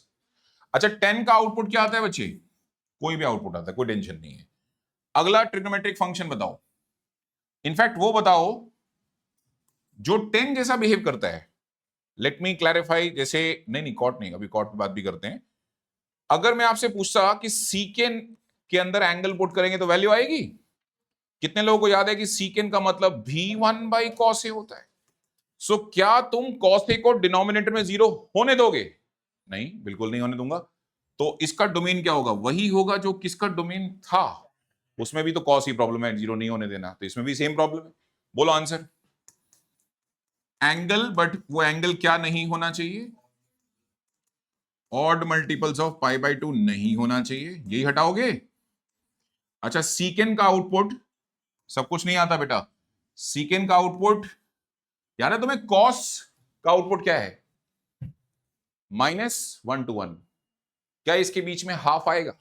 अच्छा 10 का आउटपुट क्या आता है बच्चे? कोई भी आउटपुट आता है, कोई टेंशन नहीं है। अगला ट्रिग्नोमेट्रिक फंक्शन बताओ। इनफैक्ट वो बताओ जो 10 जैसा बिहेव करता है। लेट मी क्लैरिफाई, जैसे नहीं कॉट नहीं, अभी कॉट पे बात भी करते हैं। अगर मैं आपसे पूछता कि सीकेन के अंदर एंगल पुट करेंगे तो वैल्यू आएगी? कितने लोगों को याद है कि सीकेन का मतलब v1/cos A होता है? सो क्या तुम cos A को डिनोमिनेटर में 0 होने दोगे? नहीं, बिल्कुल नहीं होने दूंगा। तो इसका डोमेन क्या होगा? वही होगा जो किसका डोमेन था, उसमें भी तो cos ही प्रॉब्लम है, 0 नहीं होने देना, तो इसमें भी सेम प्रॉब्लम है। बोलो आंसर। एंगल, बट वो एंगल क्या नहीं होना चाहिए? ऑड मल्टीपल्स ऑफ π/2 नहीं होना चाहिए, यही हटाओगे। अच्छा सीकेन का आउटपुट, सब कुछ नहीं आता बेटा। सीकेन का आउटपुट याद है तुम्हें? कॉस का आउटपुट क्या है? -1 to 1। क्या इसके बीच में हाफ आएगा?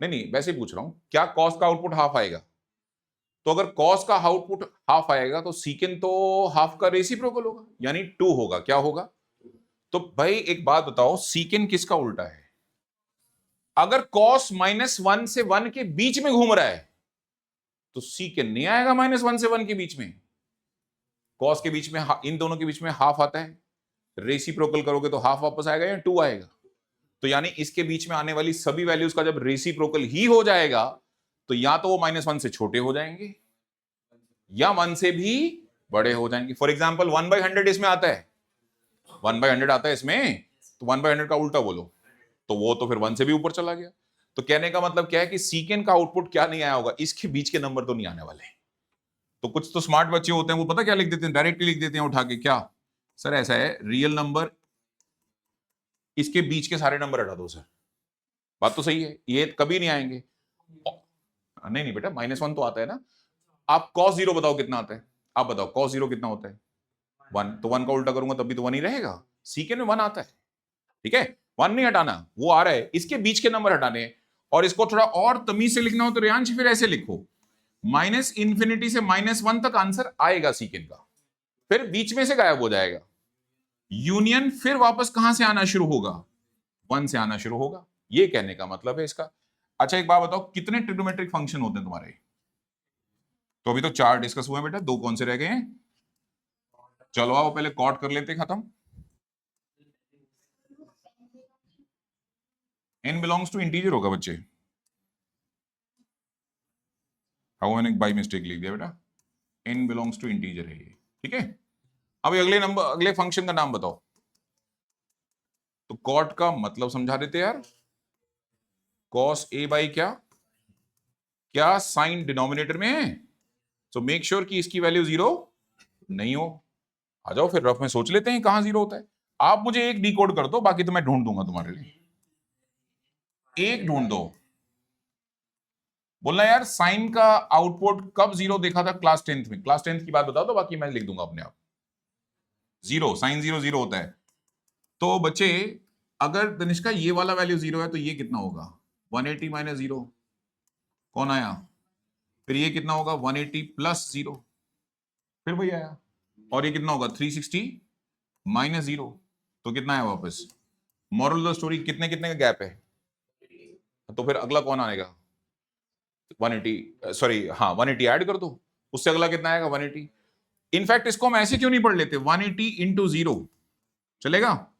नहीं, वैसे ही पूछ रहा हूं, क्या कॉस का आउटपुट हाफ आएगा? तो अगर कॉस का आउटपुट हाफ आएगा तो सीकेन तो हाफ का रेसिप्रोकल होगा, यानी 2 होगा। क्या होगा? तो भाई एक बात बताओ, सीकेन किसका उल्टा है? अगर कॉस -1 से 1 के बीच में घूम रहा है तो सीकेन नहीं आएगा -1 से 1 के बीच में। कॉस के बीच में, इन दोनों के बीच में हाफ आता है, रेसिप्रोकल करोगे तो हाफ वापस आएगा या 2 आएगा। तो यानी इसके बीच में आने वाली सभी वैल्यूज का जब रेसिप्रोकल ही हो जाएगा तो या तो वो -1 से छोटे हो जाएंगे या 1 से भी बड़े हो जाएंगे। फॉर एग्जाम्पल 1/100 इसमें आता है, 1/100 आता है इसमें, तो 1/100 का उल्टा बोलो, तो वो तो फिर 1 से भी ऊपर चला गया। तो कहने का मतलब क्या है कि सीकेन का आउटपुट क्या नहीं आया होगा, इसके बीच के नंबर तो नहीं आने वाले। तो कुछ तो स्मार्ट बच्चे होते हैं, वो पता क्या लिख देते हैं, डायरेक्टली लिख देते हैं उठा के, क्या सर ऐसा है, रियल नंबर इसके बीच के सारे नंबर हटा दो सर। बात तो सही है, ये कभी नहीं आएंगे। नहीं बेटा, -1 तो आता है ना। आप cos 0 बताओ कितना आता है? आप बताओ cos 0 कितना होता है? 1। तो 1 का उल्टा करूंगा तब भी तो 1 ही रहेगा। सीकेन में 1 आता है, ठीक है। 1 नहीं हटाना, वो आ रहा है, इसके बीच के नंबर हटाने हैं। और इसको थोड़ा और तमीज से लिखना हो तो रियांश फिर ऐसे लिखो, -∞ से -1 तक आंसर आएगा सीकेन का, फिर बीच में से गायब हो जाएगा। यूनियन फिर वापस कहां से आना शुरू होगा? 1 से आना शुरू होगा। ये कहने का मतलब है इसका। अच्छा एक बात बताओ, कितने ट्रिग्नोमेट्रिक फंक्शन होते हैं तुम्हारे? तो अभी तो 4 डिस्कस हुए बेटा, 2 कौन से रह गए हैं? चलो आओ पहले कॉट कर लेते खत्म। n बिलोंग्स टू इंटीजर होगा बच्चे। हाँ मैंने बाई मिस्टेक लिख दिया बेटा, n बिलोंग्स टू इंटीजर है ये, ठीक है। अभी अगले नंबर, अगले फंक्शन का नाम बताओ। तो कॉट का मतलब समझा देते यार। cos A बाई क्या साइन डिनोमिनेटर में है, सो मेक श्योर कि इसकी वैल्यू 0 नहीं हो। आ जाओ फिर रफ में सोच लेते हैं कहां 0 होता है। आप मुझे एक डिकोड कर दो, बाकी तो मैं ढूंढ दूंगा तुम्हारे लिए। एक ढूंढ दो। बोलना यार साइन का आउटपुट कब जीरो देखा था क्लास 10th में? क्लास 10th की बात बताओ तो बाकी मैं लिख दूंगा अपने आप। जीरो, साइन जीरो जीरो होता है। तो बच्चे अगर तनिष्का ये वाला वैल्यू जीरो है तो ये कितना होगा? 180 माइनस जीरो, कौन आया? फिर ये कितना होगा? 180 प्लस जीरो, फिर वही आया। और ये कितना होगा? 360 माइनस जीरो, तो कितना है वापस? मॉरल ऑफ द स्टोरी, कितने कितने का गैप है? तो फिर अगला कौन आएगा? 180, सॉरी हाँ 180 ऐड कर दो, उससे अगला कितना आएगा? 180। इनफैक्ट इसको हम ऐसे क्यों नहीं पढ़ लेते? 180 इंटू जीरो चलेगा?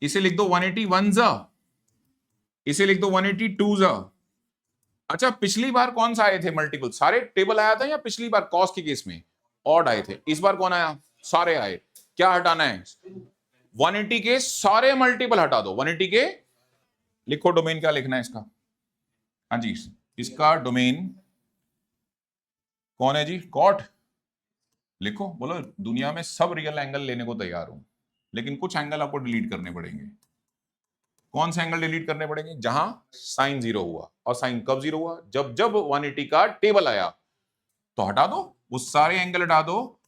इसे लिख दो 180 वन जा, इसे लिख दो 180 टू जा। अच्छा पिछली बार कौन सा आए थे मल्टीपल? सारे टेबल आया था या पिछली बार कॉस के केस में ऑड आए थे? इस बार कौन आया? सारे आए। क्या हटाना है? 180 के सारे मल्टीपल हटा दो। 180 के लिखो डोमेन, क्या लिखना है इसका? हाँ जी, इसका डोमेन कौन है जी? कॉट। लिखो, बोलो दुनिया में सब रियल एंगल लेने को तैयार हूं, लेकिन कुछ एंगल आपको डिलीट करने पड़ेंगे। कौन से एंगल डिलीट करने पड़ेंगे? जहां साइन जीरो हुआ। और साइन कब जीरो हुआ? जब जब 180 का टेबल आया। तो हटा दो, वो सारे एंगल हटा दो।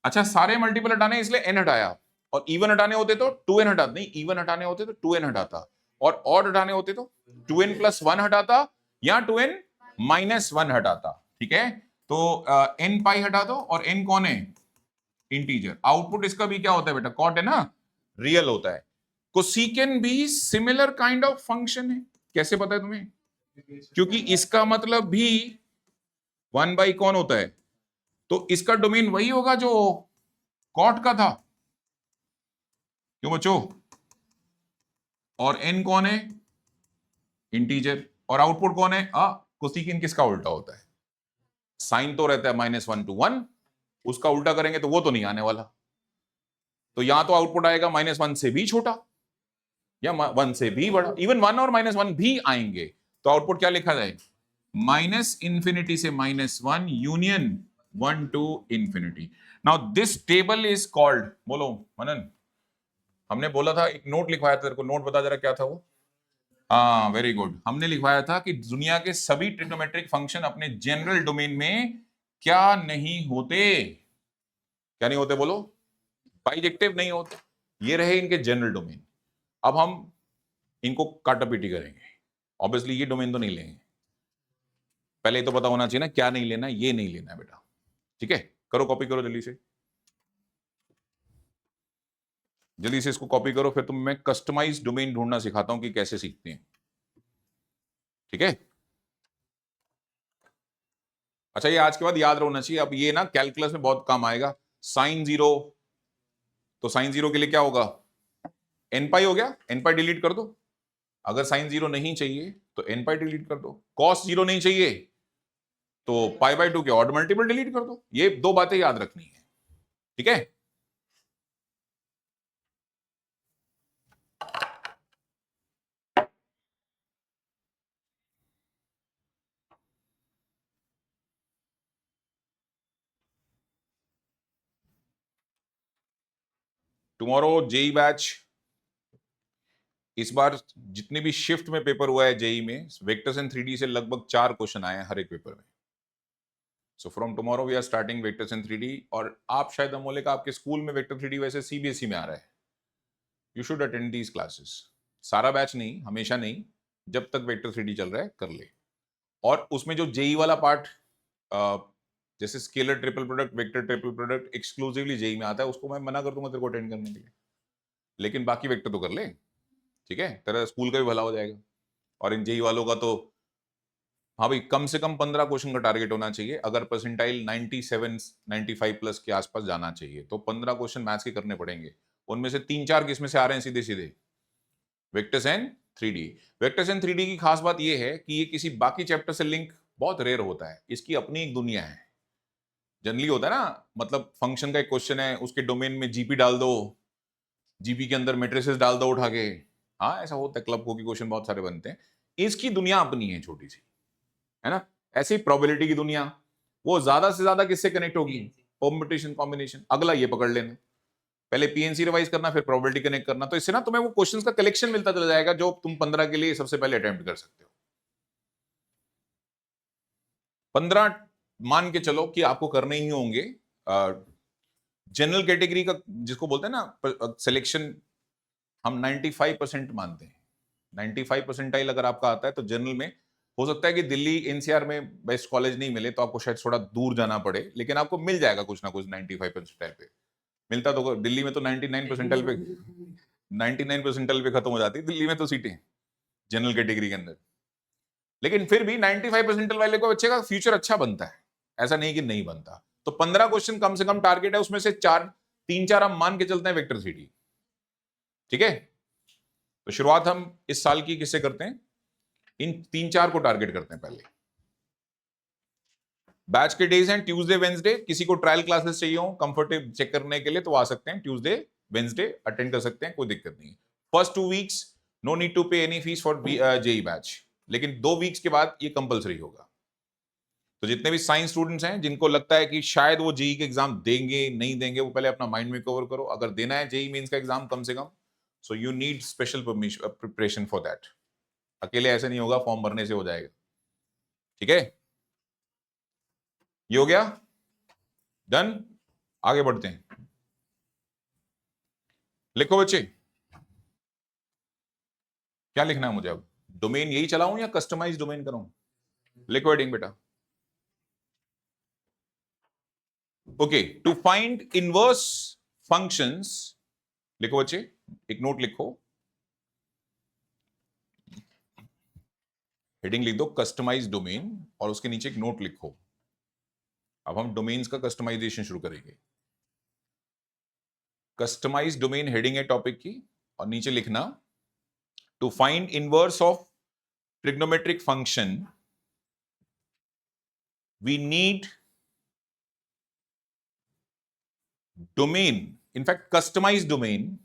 अच्छा सारे मल्टीपल हटाने इसलिए एन हटाया, और इवन हटाने होते तो 2n हटाता। नहीं, इवन हटाने होते तो 2n हटाता, और ऑड हटाने होते तो 2n प्लस 1 हटाता, या 2n माइनस 1 हटाता। ठीक है, तो n पाई हटा दो, और n कौन है? इंटीजर। आउटपुट इसका भी क्या होता है बेटा? कॉट है ना, रियल होता है। कोसेकेंट भी सिमिलर काइंड ऑफ फंक्शन है। कैसे पता है तुम्हें? क्योंकि इसका मतलब भी 1 बाई कौन होता है, तो इसका डोमेन वही होगा जो कॉट का था। क्यों बच्चों? और n कौन है? इंटीजर। और आउटपुट कौन है? कोसेकेंट किसका उल्टा होता है? साइन तो रहता है -1 to 1, उसका उल्टा करेंगे तो वो तो नहीं आने वाला। तो यहां तो आउटपुट आएगा -1 से भी छोटा, या 1 से भी बड़ा। इवन 1 और -1 भी आएंगे। तो आउटपुट क्या लिखा जाए? -इंफिनिटी से -1 union 1 to infinity. Now this table is called, बोलो मनन, हमने बोला था एक नोट लिखवाया था तेरे को, नोट बता जरा क्या था वो? हाँ वेरी गुड, हमने लिखवाया था कि दुनिया के सभी ट्रिग्नोमेट्रिक फंक्शन अपने जनरल डोमेन में क्या नहीं होते? क्या नहीं होते बोलो? बाइजेक्टिव नहीं होते। ये रहे इनके जनरल डोमेन। अब हम इनको काटापीटी करेंगे। ऑब्वियसली ये डोमेन तो नहीं लेंगे, पहले तो पता होना चाहिए ना क्या नहीं लेना, ये नहीं लेना है बेटा। ठीक है, करो कॉपी करो जल्दी से, जल्दी से इसको कॉपी करो, फिर तुम्हें मैं कस्टमाइज डोमेन ढूंढना सिखाता हूं कि कैसे सीखते हैं। ठीक है, अच्छा ये आज के बाद याद रहना चाहिए। अब ये ना कैलकुलस में बहुत काम आएगा। साइन जीरो, तो साइन जीरो के लिए क्या होगा? एन पाई हो गया, एन पाई डिलीट कर दो। अगर साइन जीरो नहीं चाहिए तो एन पाई डिलीट कर दो। कॉस जीरो नहीं चाहिए तो पाई बाय 2 के ऑड मल्टीपल डिलीट कर दो। ये दो बातें याद रखनी है। ठीक है, टुमारो जेई बैच, इस बार जितने भी शिफ्ट में पेपर हुआ है जेई में, वेक्टर्स एंड 3D से लगभग 4 क्वेश्चन आए हैं हर एक पेपर में। So from tomorrow we are starting vectors and 3D। और आप शायद अमोले का आपके स्कूल में वेक्टर 3D वैसे सीबीएसई में आ रहा है। You should attend these classes. सारा बैच नहीं, हमेशा नहीं, जब तक वेक्टर 3D चल रहा है कर ले। और उसमें जो जेई वाला पार्ट, जैसे scalar triple product, vector triple product exclusively JEE में आता है, उसको मैं मना कर दूंगा तेरे को अटेंड करने के लिए, लेकिन बाकी वेक्टर तो कर ले। ठीक है, तेरा स्कूल का भी भला हो जाएगा। और इन जेई वालों का तो हाँ भाई, कम से कम 15 क्वेश्चन का टारगेट होना चाहिए। अगर परसेंटाइल 97 95 प्लस के आसपास जाना चाहिए तो 15 क्वेश्चन मैथ्स के करने पड़ेंगे। उनमें से 3-4 किस में से आ रहे हैं? सीधे सीधे vectors and 3D। Vectors and 3D की खास बात यह है कि ये किसी बाकी चैप्टर से लिंक बहुत रेयर होता है। इसकी अपनी एक दुनिया है। जनरली होता है ना, मतलब फंक्शन का एक क्वेश्चन है, उसके डोमेन में जीपी डाल दो, जीपी के अंदर मैट्रिसेस डाल दो उठा के। हाँ ऐसा होता है, क्लब को के क्वेश्चन बहुत सारे बनते हैं। इसकी दुनिया अपनी है, छोटी सी, है ना। ऐसी प्रोबेबिलिटी की दुनिया, वो ज्यादा से ज्यादा किससे कनेक्ट होगी? Permutation combination. अगला ये पकड़ लेना, पहले पीएनसी रिवाइज करना, फिर प्रोबेबिलिटी कनेक्ट करना। तो इससे ना तुम्हें वो क्वेश्चंस का कलेक्शन मिलता चला जाएगा जो तुम 15 के लिए सबसे पहले अटेम्प्ट कर सकते हो। 15 मान के चलो कि आपको करने ही होंगे। जनरल कैटेगरी का जिसको बोलते हैं ना सिलेक्शन, हम 95% मानते हैं। 95 परसेंटाइल अगर आपका आता है तो जनरल में हो सकता है कि दिल्ली एनसीआर में बेस्ट कॉलेज नहीं मिले, तो आपको शायद थोड़ा दूर जाना पड़े, लेकिन आपको मिल जाएगा कुछ ना कुछ 95 परसेंटाइल पे। मिलता तो दिल्ली में तो 99 परसेंटाइल पे 99 परसेंटाइल पे खत्म हो जाती है दिल्ली में तो सीटें जनरल कैटेगरी के अंदर। लेकिन फिर भी 95 परसेंटाइल वाले को बच्चे का फ्यूचर अच्छा बनता है, ऐसा नहीं कि नहीं बनता। तो 15 क्वेश्चन कम से कम टारगेट है, उसमें से 3-4 हम मान के चलते हैं वेक्टर सिटी। ठीक है, तो शुरुआत हम इस साल की किससे करते हैं? इन 3-4 को टारगेट करते हैं पहले। बैच के डेज हैं ट्यूसडे वेंसडे। किसी को ट्रायल क्लासेस चाहिए हो कंफर्टेबल चेक करने के लिए तो आ सकते हैं, ट्यूसडे वेंसडे अटेंड कर सकते हैं, कोई दिक्कत नहीं। First 2 weeks no need to pay any fees for JEE batch, लेकिन 2 वीक्स के बाद ये कंपलसरी होगा। तो जितने भी साइंस स्टूडेंट्स हैं जिनको लगता है कि शायद वो जेई के एग्जाम देंगे नहीं देंगे, वो पहले अपना माइंड में कवर करो। अगर देना है जेई मेंस का एग्जाम कम से कम, so you need special preparation for that. अकेले ऐसे नहीं होगा, फॉर्म भरने से हो जाएगा। ठीक है, ये हो गया डन। आगे बढ़ते हैं। लिखो बच्चे, क्या लिखना है मुझे अब? डोमेन यही चलाऊं या कस्टमाइज डोमेन करूं? लिखो हेडिंग बेटा। Okay, to find inverse functions. लिखो बच्चे, एक नोट लिखो, हेडिंग लिख दो कस्टमाइज डोमेन और उसके नीचे एक नोट लिखो। अब हम डोमेन्स का कस्टमाइजेशन शुरू करेंगे। कस्टमाइज डोमेन हेडिंग है टॉपिक की, और नीचे लिखना to find inverse of trigonometric function we need domain, in fact customize domain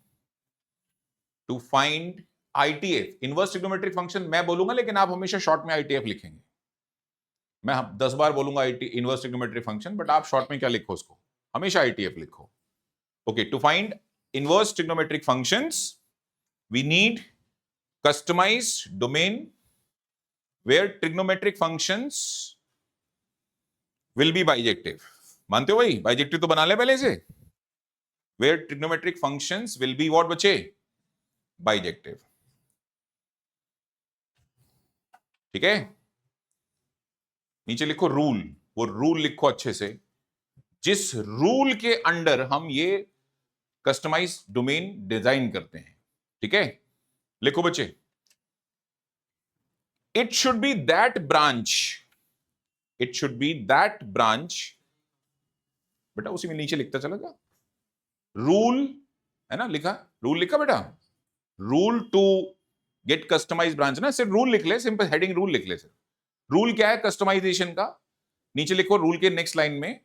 to find ITF. Inverse trigonometric function मैं बोलूंगा, लेकिन आप हमेशा शॉर्ट में आईटीएफ लिखेंगे। मैं 10 बार बोलूंगा इनवर्स ट्रिग्नोमेट्रिक फंक्शन, बट आप शॉर्ट में क्या लिखो उसको, हमेशा आईटीएफ लिखो। Okay, to find inverse trigonometric functions we need customized domain where trigonometric functions will be bijective। मानते हो भाई? बाइजेक्टिव तो बना ले पहले से। where trigonometric functions will be what बचे? bijective। ठीक है, नीचे लिखो रूल। वो रूल लिखो अच्छे से, जिस रूल के अंडर हम ये कस्टमाइज डोमेन डिजाइन करते हैं। ठीक है, लिखो बच्चे, it should be that branch, it should be that branch। बेटा उसी में नीचे लिखता चलेगा रूल, है ना, लिखा रूल लिखा बेटा। Rule to get customize branch ना, सिर्फ रूल लिख ले, सिंपल हेडिंग रूल लिख ले। सिर्फ रूल क्या है कस्टमाइजेशन का, नीचे लिखो रूल के नेक्स्ट लाइन में,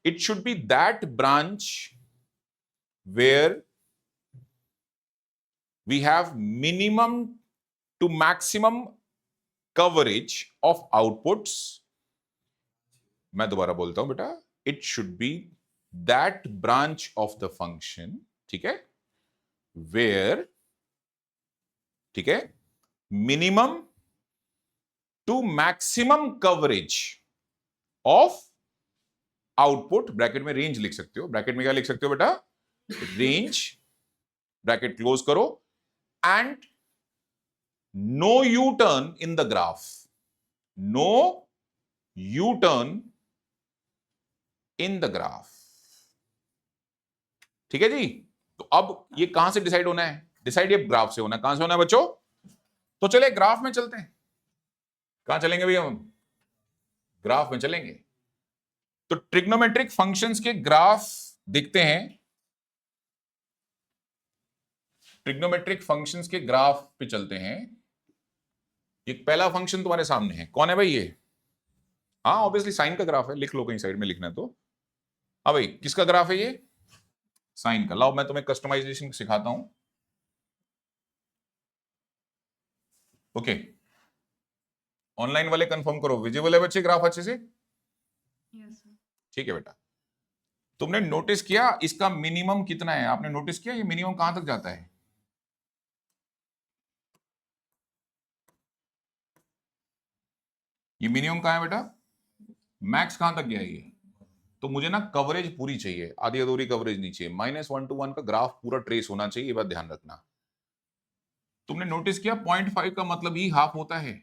it should be that branch where we have minimum to maximum coverage of outputs. मैं दोबारा बोलता हूं बेटा, it should be that branch of the function, ठीक है, वेयर, ठीक है, minimum to maximum coverage of output. Bracket में रेंज लिख सकते हो, ब्रैकेट में क्या लिख सकते हो बेटा? रेंज, ब्रैकेट क्लोज करो, and no U turn in the graph, no U turn in the graph. ठीक है जी, तो अब ये कहां से डिसाइड होना है? डिसाइड ये ग्राफ से होना है। कहां से होना है बच्चों? तो चले ग्राफ में चलते हैं। कहां चलेंगे भैया हम? ग्राफ में चलेंगे। तो ट्रिग्नोमेट्रिक फंक्शंस के ग्राफ दिखते हैं, ट्रिग्नोमेट्रिक फंक्शंस के ग्राफ पे चलते हैं। एक पहला फंक्शन तुम्हारे सामने है, कौन है भाई ये? हाँ ऑब्वियसली साइन का ग्राफ है, लिख लो कहीं साइड में लिखना है तो। हाँ भाई, किसका ग्राफ है ये? साइन का। लाओ मैं तुम्हें कस्टमाइजेशन सिखाता हूं। ओके, ऑनलाइन वाले कंफर्म करो, विजिबल है बच्चे ग्राफ अच्छे से? ठीक है बेटा, तुमने नोटिस किया इसका मिनिमम कितना है? आपने नोटिस किया ये मिनिमम कहां तक जाता है? ये मिनिमम कहां है बेटा? मैक्स कहां तक गया ये, तो मुझे ना कवरेज पूरी चाहिए, आधी अधूरी कवरेज नहीं चाहिए। -1 to 1 का ग्राफ पूरा ट्रेस होना चाहिए, ये बात ध्यान रखना। तुमने नोटिस किया 0.5 का मतलब ही हाफ होता है।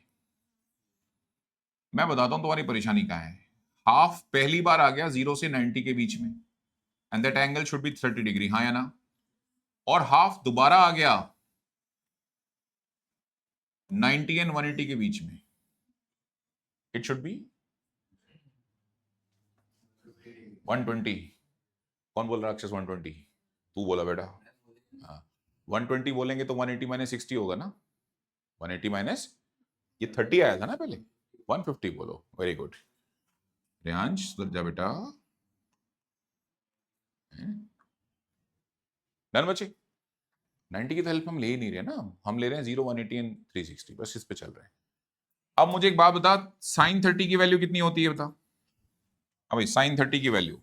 मैं बताता हूं तुम्हारी परेशानी कहां है। हाफ पहली बार आ गया 0 से 90 के बीच में, and that angle should be 30 degree, हाँ या ना? और हाफ दोबारा आ गया 90 एंड 180 के बीच में, इट शुड बी 120। कौन बोल रहा है अक्षर 120? तू बोला बेटा। हाँ, 120 बोलेंगे तो 180 माइनस 60 होगा ना। 180 माइनस ये 30 आया था ना पहले, 150 बोलो। वेरी गुड रेयांश, सुधर जा बेटा। डन बच्चे। 90 की तो हेल्प हम ले ही नहीं रहे ना, हम ले रहे हैं 0, 180 एंड 360, बस इस पे चल रहे हैं। अब मुझे एक बात बता, साइन 30 की वैल्यू कितनी होती है बता। अब भाई साइन 30 की वैल्यू,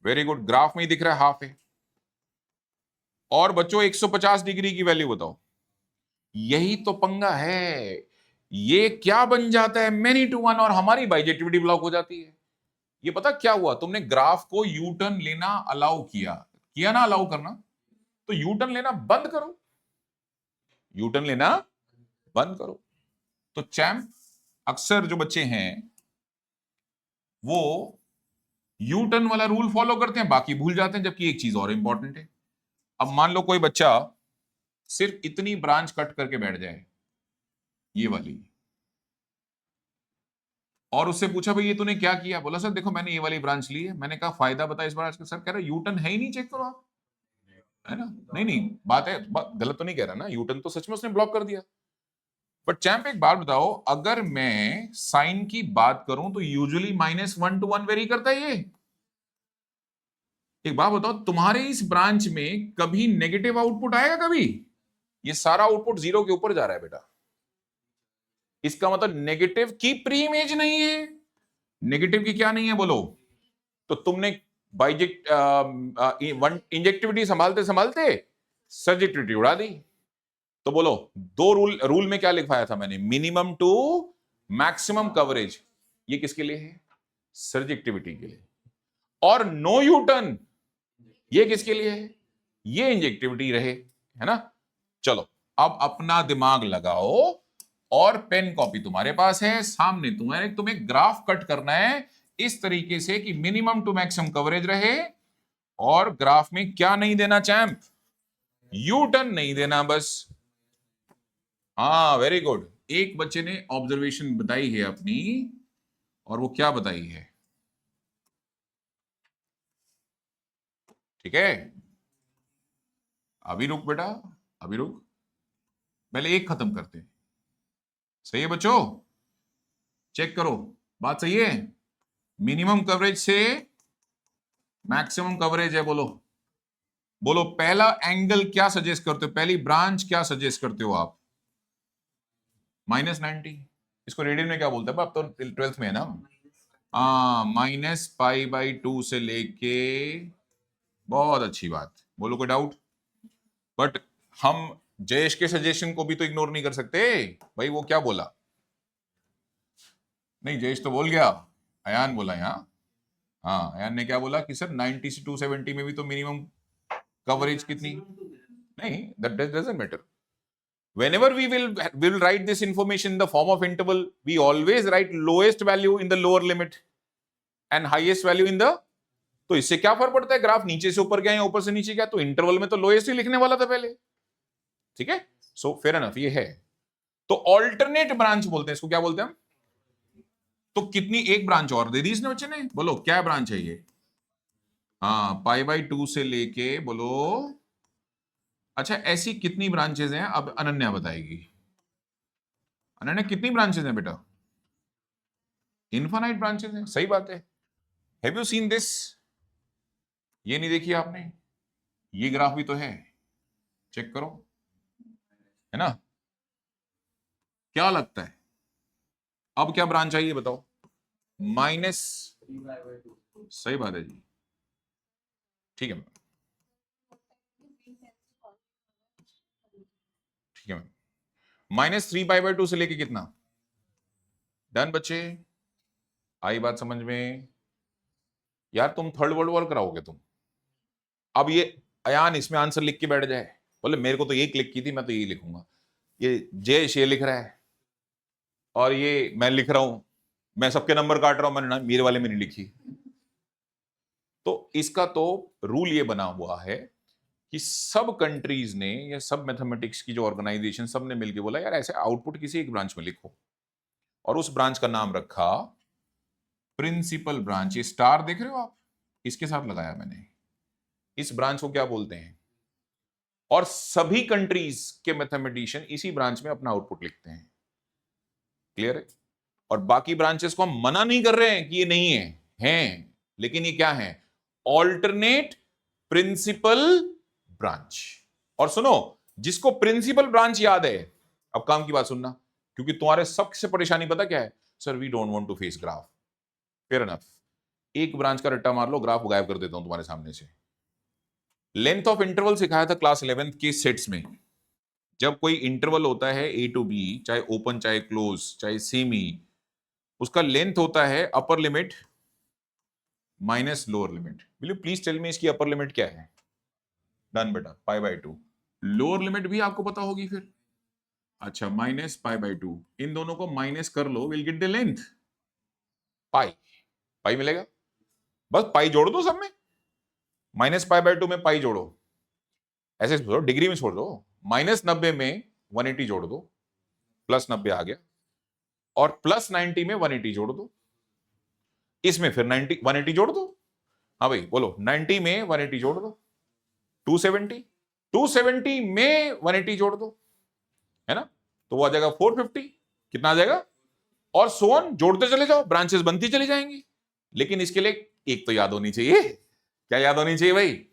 वेरी गुड, ग्राफ में ही दिख रहा है हाफ है। और बच्चों 150 डिग्री की वैल्यू बताओ। यही तो पंगा है, ये क्या बन जाता है मेनी टू वन, और हमारी बाइजेक्टिविटी ब्लॉक हो जाती है। ये पता क्या हुआ, तुमने ग्राफ को यू टर्न लेना अलाउ किया ना, अलाउ करना, तो यू टर्न लेना बंद करो, यू टर्न लेना बंद करो। तो चैंप अक्सर जो बच्चे हैं वो यू टर्न वाला रूल फॉलो करते हैं, बाकी भूल जाते हैं, जबकि एक चीज और इंपॉर्टेंट है। अब मान लो कोई बच्चा सिर्फ इतनी ब्रांच कट करके बैठ जाए, ये वाली, और उससे पूछा भाई ये तूने क्या किया, बोला सर देखो मैंने ये वाली ब्रांच ली है। मैंने कहा फायदा बता इस ब्रांच का। सर कह रहा यू टर्न है ही नहीं, चेक करो आप, है ना। नहीं नहीं बात है, गलत तो नहीं कह रहा ना, यू टर्न तो सच में उसने ब्लॉक कर दिया। बट चैंप एक बात बताओ, अगर मैं साइन की बात करूं तो यूजुअली -1 to 1 वेरी करता है ये। एक बात बताओ, तुम्हारे इस ब्रांच में कभी नेगेटिव आउटपुट आएगा कभी? ये सारा आउटपुट 0 के ऊपर जा रहा है बेटा, इसका मतलब नेगेटिव की प्री इमेज नहीं है। नेगेटिव की क्या नहीं है बोलो? तो तुमने बाइजेक्ट इंजेक्टिविटी संभालते संभालते सब्जेक्टिविटी उड़ा दी। तो बोलो दो रूल में क्या लिखवाया था मैंने, मिनिमम टू मैक्सिमम कवरेज, ये किसके लिए है? सर्जेक्टिविटी के लिए। और नो यू टर्न, ये किसके लिए है? ये इंजेक्टिविटी रहे, है ना। चलो अब अपना दिमाग लगाओ, और पेन कॉपी तुम्हारे पास है सामने, तुम्हें ग्राफ कट करना है इस तरीके से कि मिनिमम टू मैक्सिमम कवरेज रहे, और ग्राफ में क्या नहीं देना चैंप? यू टर्न नहीं देना बस। हाँ वेरी गुड, एक बच्चे ने ऑब्जर्वेशन बताई है अपनी, और वो क्या बताई है, ठीक है। अभी रुक बेटा, अभी रुक, पहले एक खत्म करते हैं। सही है बच्चों, चेक करो, बात सही है। मिनिमम कवरेज से मैक्सिमम कवरेज है, बोलो बोलो। पहला एंगल क्या सजेस्ट करते हो, पहली ब्रांच क्या सजेस्ट करते हो आप? -90। इसको रेडियन में क्या बोलते हैं, अब तो 12th में है ना। हाँ, -π/2 से लेके, बहुत अच्छी बात, बोलो कोई डाउट? बट हम जयेश के सजेशन को भी तो इग्नोर नहीं कर सकते भाई, वो क्या बोला? नहीं जयेश तो बोल गया, अयान बोला यहाँ। हाँ अयान ने क्या बोला कि सर 90 से 270 में भी तो मिनिमम कवरेज कितनी, नहीं that doesn't matter. Whenever we will write this information in the form of interval, we always write lowest value in the lower limit and highest value in the, तो इससे क्या फर्क पड़ता है ग्राफ नीचे से ऊपर गया या ऊपर से नीचे गया, तो इंटरवल में तो लोएस्ट ही लिखने वाला था पहले, ठीक है। सो फेयर एनफ, ये है। तो ऑल्टरनेट ब्रांच बोलते हैं इसको, क्या बोलते हैं हम? तो कितनी, एक ब्रांच और दे दी इसने बच्चे ने, बोलो क्या ब्रांच है ये? हाँ π/2 से लेके, बोलो। अच्छा ऐसी कितनी ब्रांचेस हैं, अब अनन्या बताएगी। अनन्या कितनी ब्रांचेस हैं बेटा? इनफाइनाइट ब्रांचेस हैं, सही बात है। Have you seen this? ये नहीं देखी आपने? ये ग्राफ भी तो है, चेक करो, है ना। क्या लगता है अब क्या ब्रांच चाहिए बताओ? माइनस, सही बात है जी, ठीक है मैम, ठीक है मैम। -3π/2 से लेके कितना? डन बच्चे। आई बात समझ में? यार तुम थर्ड वर्ल्ड वॉर कराओगे तुम। अब ये अयान इसमें आंसर लिख के बैठ जाए, बोले मेरे को तो ये क्लिक की थी, मैं तो यही लिखूंगा। ये जयेश ये लिख रहा है और ये मैं लिख रहा हूं, मैं सबके नंबर काट रहा हूं, मैंने मेरे वाले में नहीं लिखी। तो इसका तो रूल ये बना हुआ है कि सब कंट्रीज ने या सब मैथमेटिक्स की जो ऑर्गेनाइजेशन सब ने मिलकर बोला यार ऐसे आउटपुट किसी एक ब्रांच में लिखो, और उस ब्रांच का नाम रखा प्रिंसिपल ब्रांच। ये स्टार देख रहे हो आप, इसके साथ लगाया मैंने। इस ब्रांच को क्या बोलते हैं? और सभी कंट्रीज के मैथमेटिशियन इसी ब्रांच में अपना आउटपुट लिखते हैं। क्लियर है? और बाकी ब्रांचेस को हम मना नहीं कर रहे हैं कि ये नहीं है, हैं, लेकिन ये क्या है? Alternate principal branch. और सुनो, जिसको प्रिंसिपल ब्रांच याद है, अब काम की बात सुनना, क्योंकि तुम्हारे सबसे परेशानी पता क्या है? Sir we don't want to face graph. Fair enough, एक ब्रांच का रट्टा मार लो, ग्राफ गायब कर देता हूं तुम्हारे सामने से। लेंथ ऑफ इंटरवल सिखाया था क्लास 11th के सेट्स में। जब कोई इंटरवल होता है ए टू बी, चाहे ओपन चाहे क्लोज चाहे सेमी, उसका लेंथ होता है upper limit minus lower limit. Will you please tell me इसकी अपर लिमिट क्या है? डन बेटा, π/2। लोअर लिमिट भी आपको पता होगी फिर। अच्छा, माइनस π/2, इन दोनों को माइनस कर लो, विल गेट द लेंथ पाई। पाई मिलेगा, बस पाई जोड़ दो सब में, माइनस π/2 में पाई जोड़ो, ऐसे छोड़ो, डिग्री में छोड़ दो। -90 में 180 जोड़ दो, +90 आ गया, और +90 में 180 जोड़ दो, इसमें फिर 90 180 जोड़ दो। हाँ भाई बोलो, 90 में 180 जोड़ दो, 270, 270 में 180 जोड़ दो, है ना, तो वो आ जाएगा 450। कितना आ जाएगा? और सोन जोड़ते चले जाओ, ब्रांचेस बनती चली जाएंगी। लेकिन इसके लिए एक तो याद होनी चाहिए। क्या याद होनी चाहिए भाई?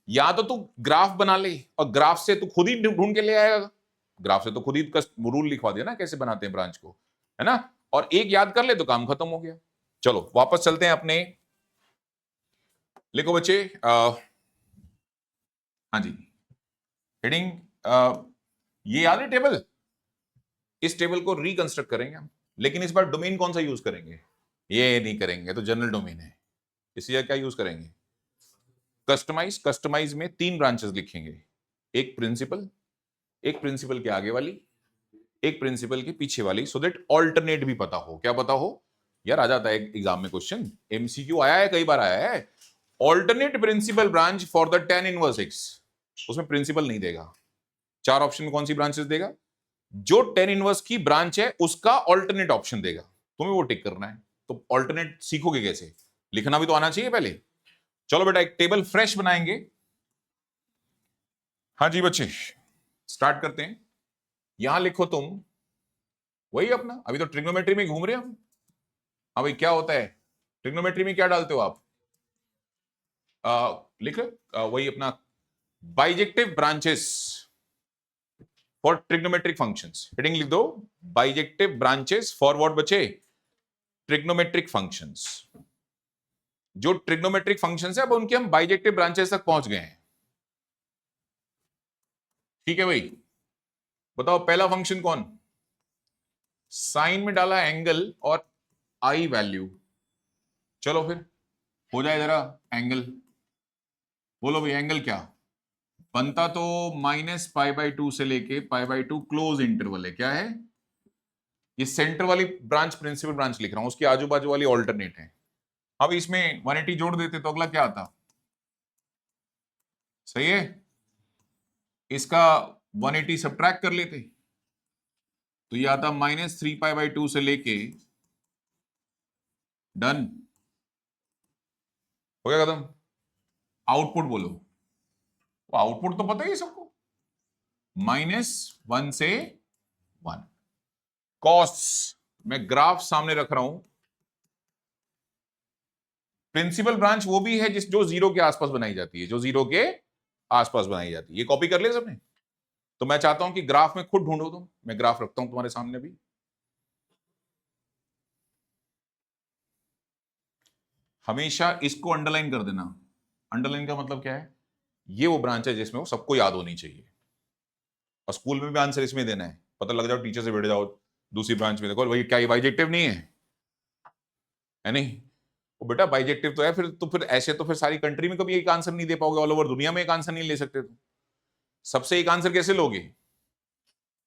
या तो तू ग्राफ बना ले, और ग्राफ से तू खुद ही ढूंढ के ले आएगा, ग्राफ से तो खुद ही रूल लिखवा दिया ना कैसे बनाते हैं ब्रांच को, है ना, और एक याद कर ले तो काम खत्म हो गया। चलो वापस चलते हैं अपने, लिखो बच्चे, हाँ जी, हेडिंग, ये याद है टेबल? इस टेबल को रिकंस्ट्रक्ट करेंगे हम, लेकिन इस बार डोमेन कौन सा यूज करेंगे? ये नहीं करेंगे, तो जनरल डोमेन है, इसलिए क्या यूज करेंगे? कस्टमाइज। कस्टमाइज में 3 ब्रांचेस लिखेंगे, एक प्रिंसिपल के आगे वाली, एक प्रिंसिपल के पीछे वाली, सो दैट ऑल्टरनेट भी पता हो। क्या पता हो? यार आ जाता है एग्जाम में क्वेश्चन, एमसीक्यू आया है, कई बार आया है। Alternate principal branch for the tan inverse x, उसमें प्रिंसिपल नहीं देगा। 4 ऑप्शन में कौन सी ब्रांचेस देगा? जो tan इनवर्स की ब्रांच है उसका ऑल्टरनेट ऑप्शन देगा, तुम्हें वो टिक करना है। तो ऑल्टरनेट सीखोगे कैसे? लिखना भी तो आना चाहिए पहले। चलो बेटा एक टेबल फ्रेश बनाएंगे। हाँ जी बच्चे, स्टार्ट करते हैं। यहां लिखो तुम वही अपना, अभी तो ट्रिग्नोमेट्री में घूम रहे हम। हाँ भाई, क्या होता है ट्रिग्नोमेट्री में? क्या डालते हो आप? लिख वही अपना, bijective branches for trigonometric functions. Heading लिख दो, बाइजेक्टिव ब्रांचेस फॉर व्हाट बच्चे? Trigonometric functions. जो ट्रिग्नोमेट्रिक फंक्शंस है, अब उनके हम बाइजेक्टिव ब्रांचेस तक पहुंच गए हैं। ठीक है भाई, बताओ पहला फंक्शन कौन? साइन में डाला एंगल और आई वैल्यू। चलो फिर हो जाए जरा एंगल, बोलो भाई एंगल क्या बनता? तो -π/2 से लेके π/2 क्लोज इंटरवल है। क्या है ये? सेंटर वाली ब्रांच प्रिंसिपल ब्रांच लिख रहा हूं, उसकी आजू बाजू वाली ऑल्टरनेट है। अब इसमें 180 जोड़ देते तो अगला क्या आता? सही है, इसका 180 सब्ट्रैक्ट कर लेते तो ये आता -3π/2 से लेके, डन हो गया खत्म। आउटपुट बोलो, आउटपुट तो पता ही सबको, -1 से 1। कॉस्ट मैं ग्राफ सामने रख रहा हूं। प्रिंसिपल ब्रांच वो भी है जिस जो 0 के आसपास बनाई जाती है, जो 0 के आसपास बनाई जाती है। ये कॉपी कर ले सबने? तो मैं चाहता हूं कि ग्राफ में खुद ढूंढो तुम, मैं ग्राफ रखता हूं तुम्हारे सामने भी। हमेशा इसको अंडरलाइन कर देना। अंडरलाइन का मतलब क्या है? ये वो ब्रांच है जिसमें वो सबको याद होनी चाहिए, और स्कूल में भी आंसर इसमें देना है। पता लग जाओ, टीचर से बैठ जाओ दूसरी ब्रांच में, देखो भाई क्या बाइजेक्टिव नहीं है, है नहीं? वो बेटा बाइजेक्टिव तो है, फिर ऐसे तो फिर सारी कंट्री में कभी एक आंसर नहीं दे पाओगे, ऑल ओवर दुनिया में एक आंसर नहीं ले सकते तुम, सबसे एक आंसर कैसे लोगे?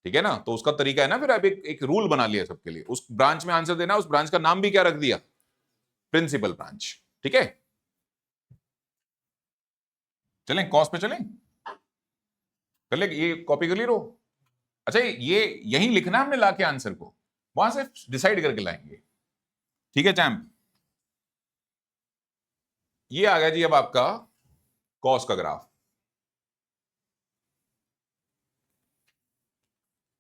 ठीक है ना? तो उसका तरीका है ना, फिर अब एक रूल बना लिया सबके लिए, उस ब्रांच में आंसर देना, उस ब्रांच का नाम भी क्या रख दिया? Principal branch. ठीक है, चलें कॉस पे चलें, कर ले, ये कॉपी कर ली रो। अच्छा, ये यहीं लिखना हमने लाके आंसर को, वहां से डिसाइड करके लाएंगे। ठीक है चैंप, ये आ गया जी अब आपका कॉस का ग्राफ।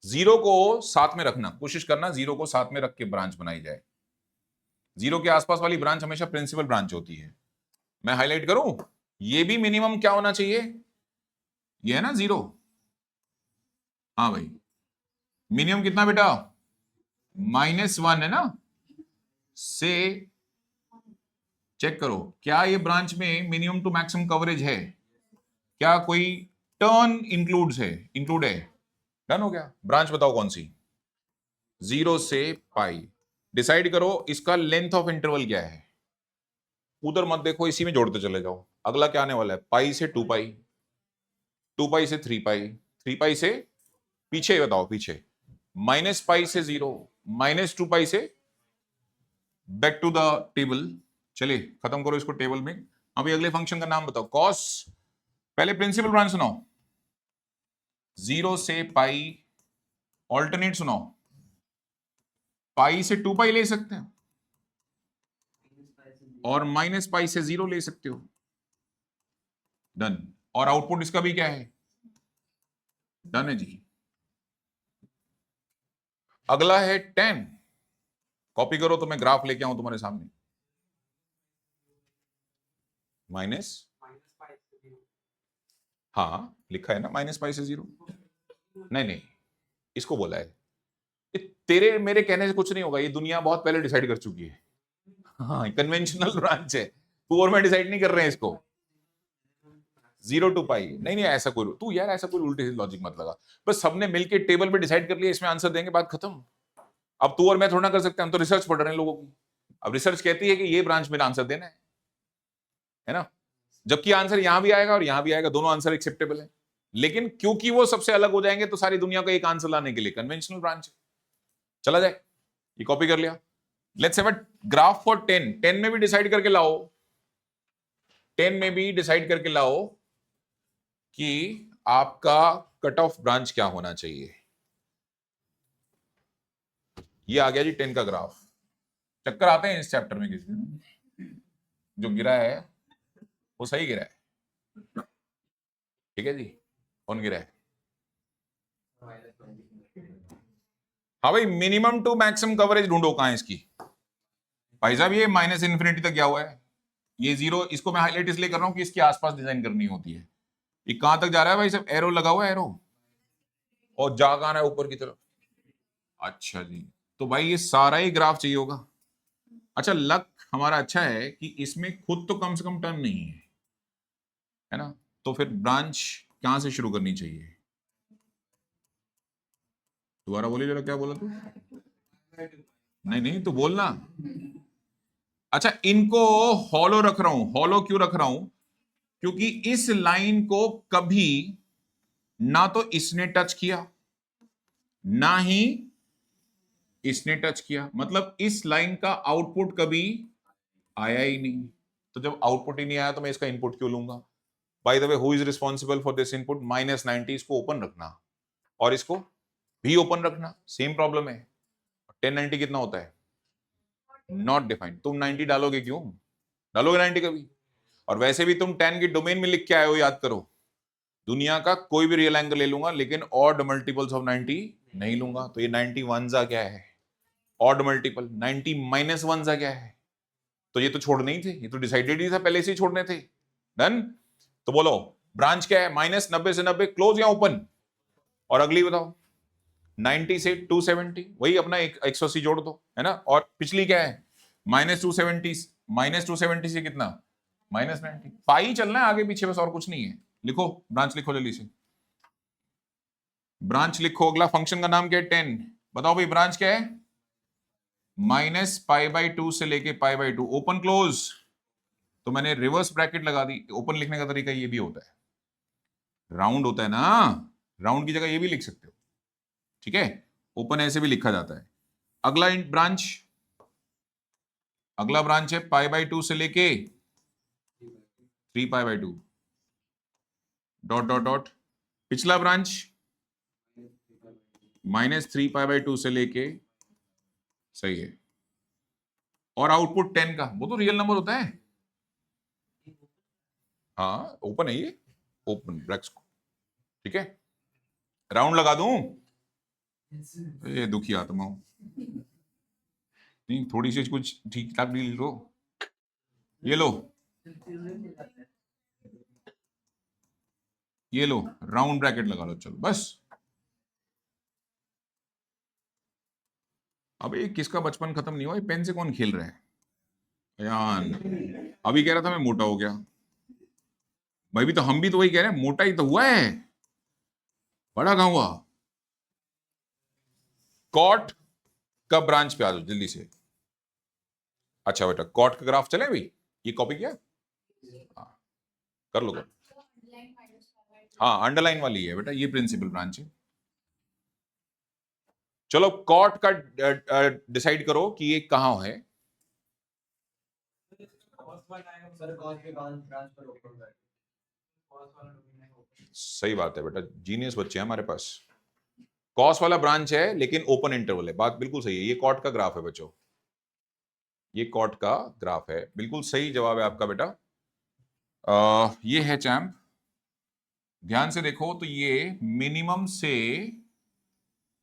जीरो को साथ में रखना, कोशिश करना जीरो को साथ में रख के ब्रांच बनाई जाए। जीरो के आसपास वाली ब्रांच हमेशा प्रिंसिपल ब्रांच होती है। मैं हाईलाइट करूं, ये भी मिनिमम क्या होना चाहिए? ये है ना जीरो, हाँ भाई, मिनिमम कितना बेटा? -1 है ना? से चेक करो क्या ये ब्रांच में मिनिमम टू मैक्सिमम कवरेज है, क्या कोई टर्न इंक्लूड है? डन हो गया। ब्रांच बताओ कौन सी? 0 से पाई। डिसाइड करो इसका लेंथ ऑफ इंटरवल क्या है, उधर मत देखो, इसी में जोड़ते चले जाओ। अगला क्या आने वाला है? पाई से 2 पाई, 2 पाई से 3 पाई, 3 पाई से पीछे बताओ, पीछे -पाई से 0, -2 पाई से बैक टू द टेबल। चलिए खत्म करो इसको टेबल में। अभी अगले फंक्शन का नाम बताओ। कॉस, पहले प्रिंसिपल ब्रांच सुनाओ। 0 से पाई, ऑल्टरनेट सुनाओ। पाई से 2 पाई ले सकते हैं और -पाई से 0 ले सकते हो। डन। और आउटपुट इसका भी क्या है? डन है जी। अगला है 10। कॉपी करो तो मैं ग्राफ लेके आऊं तुम्हारे सामने। माइनस, हाँ लिखा है ना -पाई से 0। नहीं, इसको बोला है। तेरे मेरे कहने से कुछ नहीं होगा, ये दुनिया बहुत पहले डिसाइड कर चुकी है। हाँ, कन्वेंशनल ब्रांच है, तू और मैं डिसाइड नहीं कर रहे हैं इसको। 0 to पाई, नहीं ऐसा कोई, तू यार ऐसा कोई उल्टे लॉजिक मत लगा। बस सबने मिलके टेबल पे डिसाइड कर लिया इसमें आंसर देंगे, बात खत्म। अब तू और मैं थोड़ा ना कर सकते, हम तो रिसर्च पढ़ रहे हैं लोगों की। अब रिसर्च कहती है कि ये ब्रांच में आंसर देना है ना? जबकि आंसर यहां भी आएगा और यहां भी आएगा, दोनों आंसर एक्सेप्टेबल है। लेकिन क्योंकि वो सबसे अलग हो जाएंगे तो सारी दुनिया को एक आंसर लाने के लिए कन्वेंशनल ब्रांच चला जाए। ये कॉपी कर लिया। Let's have a graph for 10। 10 में भी डिसाइड करके लाओ, 10 में भी डिसाइड करके लाओ कि आपका कट ऑफ ब्रांच क्या होना चाहिए। ये आ गया जी 10 का ग्राफ। चक्कर आते हैं इस चैप्टर में किसी में? जो गिरा है वो सही गिरा है, ठीक है जी? कौन गिरा है? हाँ भाई, मिनिमम टू मैक्सिमम कवरेज ढूंढो कहां है इसकी। भाई साहब ये -इन्फिनिटी तक गया हुआ है, ये 0, इसको मैं हाईलाइट इसलिए कर रहा हूं कि इसके आसपास डिजाइन करनी होती है। ये कहां तक जा रहा है भाई साहब? एरो लगा हुआ है, एरो, और जा कहां रहा है? ऊपर की तरफ। अच्छा जी, तो भाई ये सारा ही ग्राफ चाहिए होगा। अच्छा, लक हमारा अच्छा है कि इसमें खुद तो कम से कम टर्न नहीं है ना? तो फिर ब्रांच कहां से शुरू करनी चाहिए? दोबारा बोलिए जरा, क्या बोला तू? नहीं तो बोलना। अच्छा, इनको हॉलो रख रहा हूं। हॉलो क्यों रख रहा हूं? क्योंकि इस लाइन को कभी ना तो इसने टच किया ना ही इसने टच किया, मतलब इस लाइन का आउटपुट कभी आया ही नहीं। तो जब आउटपुट ही नहीं आया तो मैं इसका इनपुट क्यों लूंगा? By the way, who is responsible for this input? -90 इसको ओपन रखना और इसको भी ओपन रखना, सेम प्रॉब्लम है। 1090 कितना होता है? Not defined. तुम 90 डालोगे क्यों? डालोगे 90 कभी? और वैसे भी तुम 10 की डोमेन में लिख के आए हो, याद करो। दुनिया का कोई भी रियल एंगल ले लूंगा लेकिन ऑड मल्टीपल्स ऑफ 90 नहीं लूंगा। तो ये 91 सा क्या है? Odd multiple. 90 -1 सा क्या है? तो ये तो छोड़ने ही थे, ये तो डिसाइडेड ही था, पहले से ही छोड़ने थे। डन। तो बोलो ब्रांच क्या है? -90 से 90 क्लोज या ओपन? और अगली बताओ 90 से 270, वही अपना 180 जोड़ दो, है ना? और पिछली क्या है? -270, -270 से कितना? -90। पाई चलना है आगे पीछे, बस और कुछ नहीं है। लिखो ब्रांच, लिखो जल्दी से ब्रांच लिखो। अगला फंक्शन का नाम क्या है? 10। बताओ भाई ब्रांच क्या है? माइनस π/2 से लेके π/2 ओपन क्लोज, तो मैंने रिवर्स ब्रैकेट लगा दी। ओपन लिखने का तरीका ये भी होता है, राउंड होता है ना, राउंड की जगह ये भी लिख सकते हो, ठीक है। ओपन ऐसे भी लिखा जाता है। अगला ब्रांच, अगला ब्रांच है π/2 से लेके 3π/2 डॉट डॉट डॉट। पिछला ब्रांच -3π/2 से लेके, सही है। और आउटपुट 10 का, वो तो रियल नंबर होता है। हाँ ओपन है ये, ओपन ब्रैक्स को, ठीक है। राउंड लगा दूं, ये दुखी आत्मा हूं, नहीं थोड़ी सी कुछ ठीक ठाक डील लो, ये लो, ये लो, राउंड ब्रैकेट लगा लो, चलो बस। अब ये किसका बचपन खत्म नहीं हुआ, ये पेन से कौन खेल रहा है यान। अभी कह रहा था मैं मोटा हो गया, भाई भी तो हम भी तो वही कह रहे हैं, मोटा ही तो हुआ है, बड़ा कहां हुआ। कॉट का ब्रांच पे आ जाओ जल्दी से। अच्छा बेटा कॉट का ग्राफ चले भाई, ये कॉपी किया, हाँ कर लो कर। हाँ अंडरलाइन वाली है बेटा, ये प्रिंसिपल ब्रांच है। चलो कॉट का डिसाइड करो कि ये कहां है। सही बात है बेटा, जीनियस बच्चे हैं हमारे पास। कॉस वाला ब्रांच है लेकिन ओपन इंटरवल है, बात बिल्कुल सही है। ये कॉट का ग्राफ है बच्चों, ये कॉट का ग्राफ है, बिल्कुल सही जवाब है आपका बेटा। ये है चैम्प, ध्यान से देखो तो ये मिनिमम से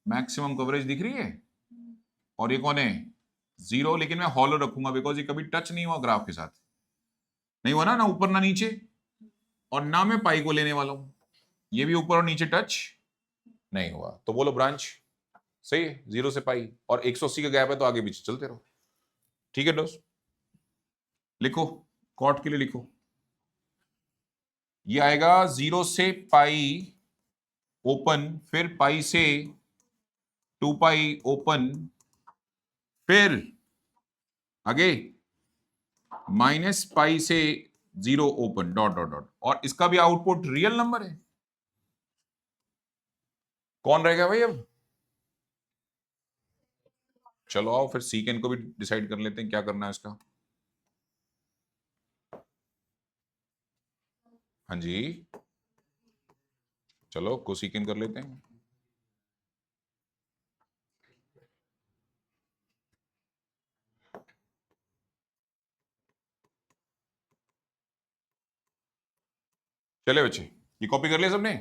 मैक्सिमम कवरेज दिख रही है, और ये कौन है 0, लेकिन मैं हॉलो रखूंगा बिकॉज ये कभी टच नहीं हुआ ग्राफ के साथ, नहीं हुआ ना ऊपर ना नीचे, और ना मैं पाई को लेने वाला हूं, ये भी ऊपर और नीचे टच नहीं हुआ, तो बोलो ब्रांच सही है 0 से पाई, और 180 का गैप है तो आगे पीछे चलते रहो, ठीक है दोस्त। लिखो कॉट के लिए लिखो, ये आएगा 0 से पाई ओपन, फिर पाई से 2π ओपन, फिर आगे -π से 0 ओपन डॉट डॉट डॉट, और इसका भी आउटपुट रियल नंबर है। कौन रहेगा भाई अब, चलो आओ फिर सीकेंड को भी डिसाइड कर लेते हैं क्या करना है इसका। हाँ जी चलो कोसिकेंड कर लेते हैं। चले बच्चे, ये कॉपी कर लिया सबने।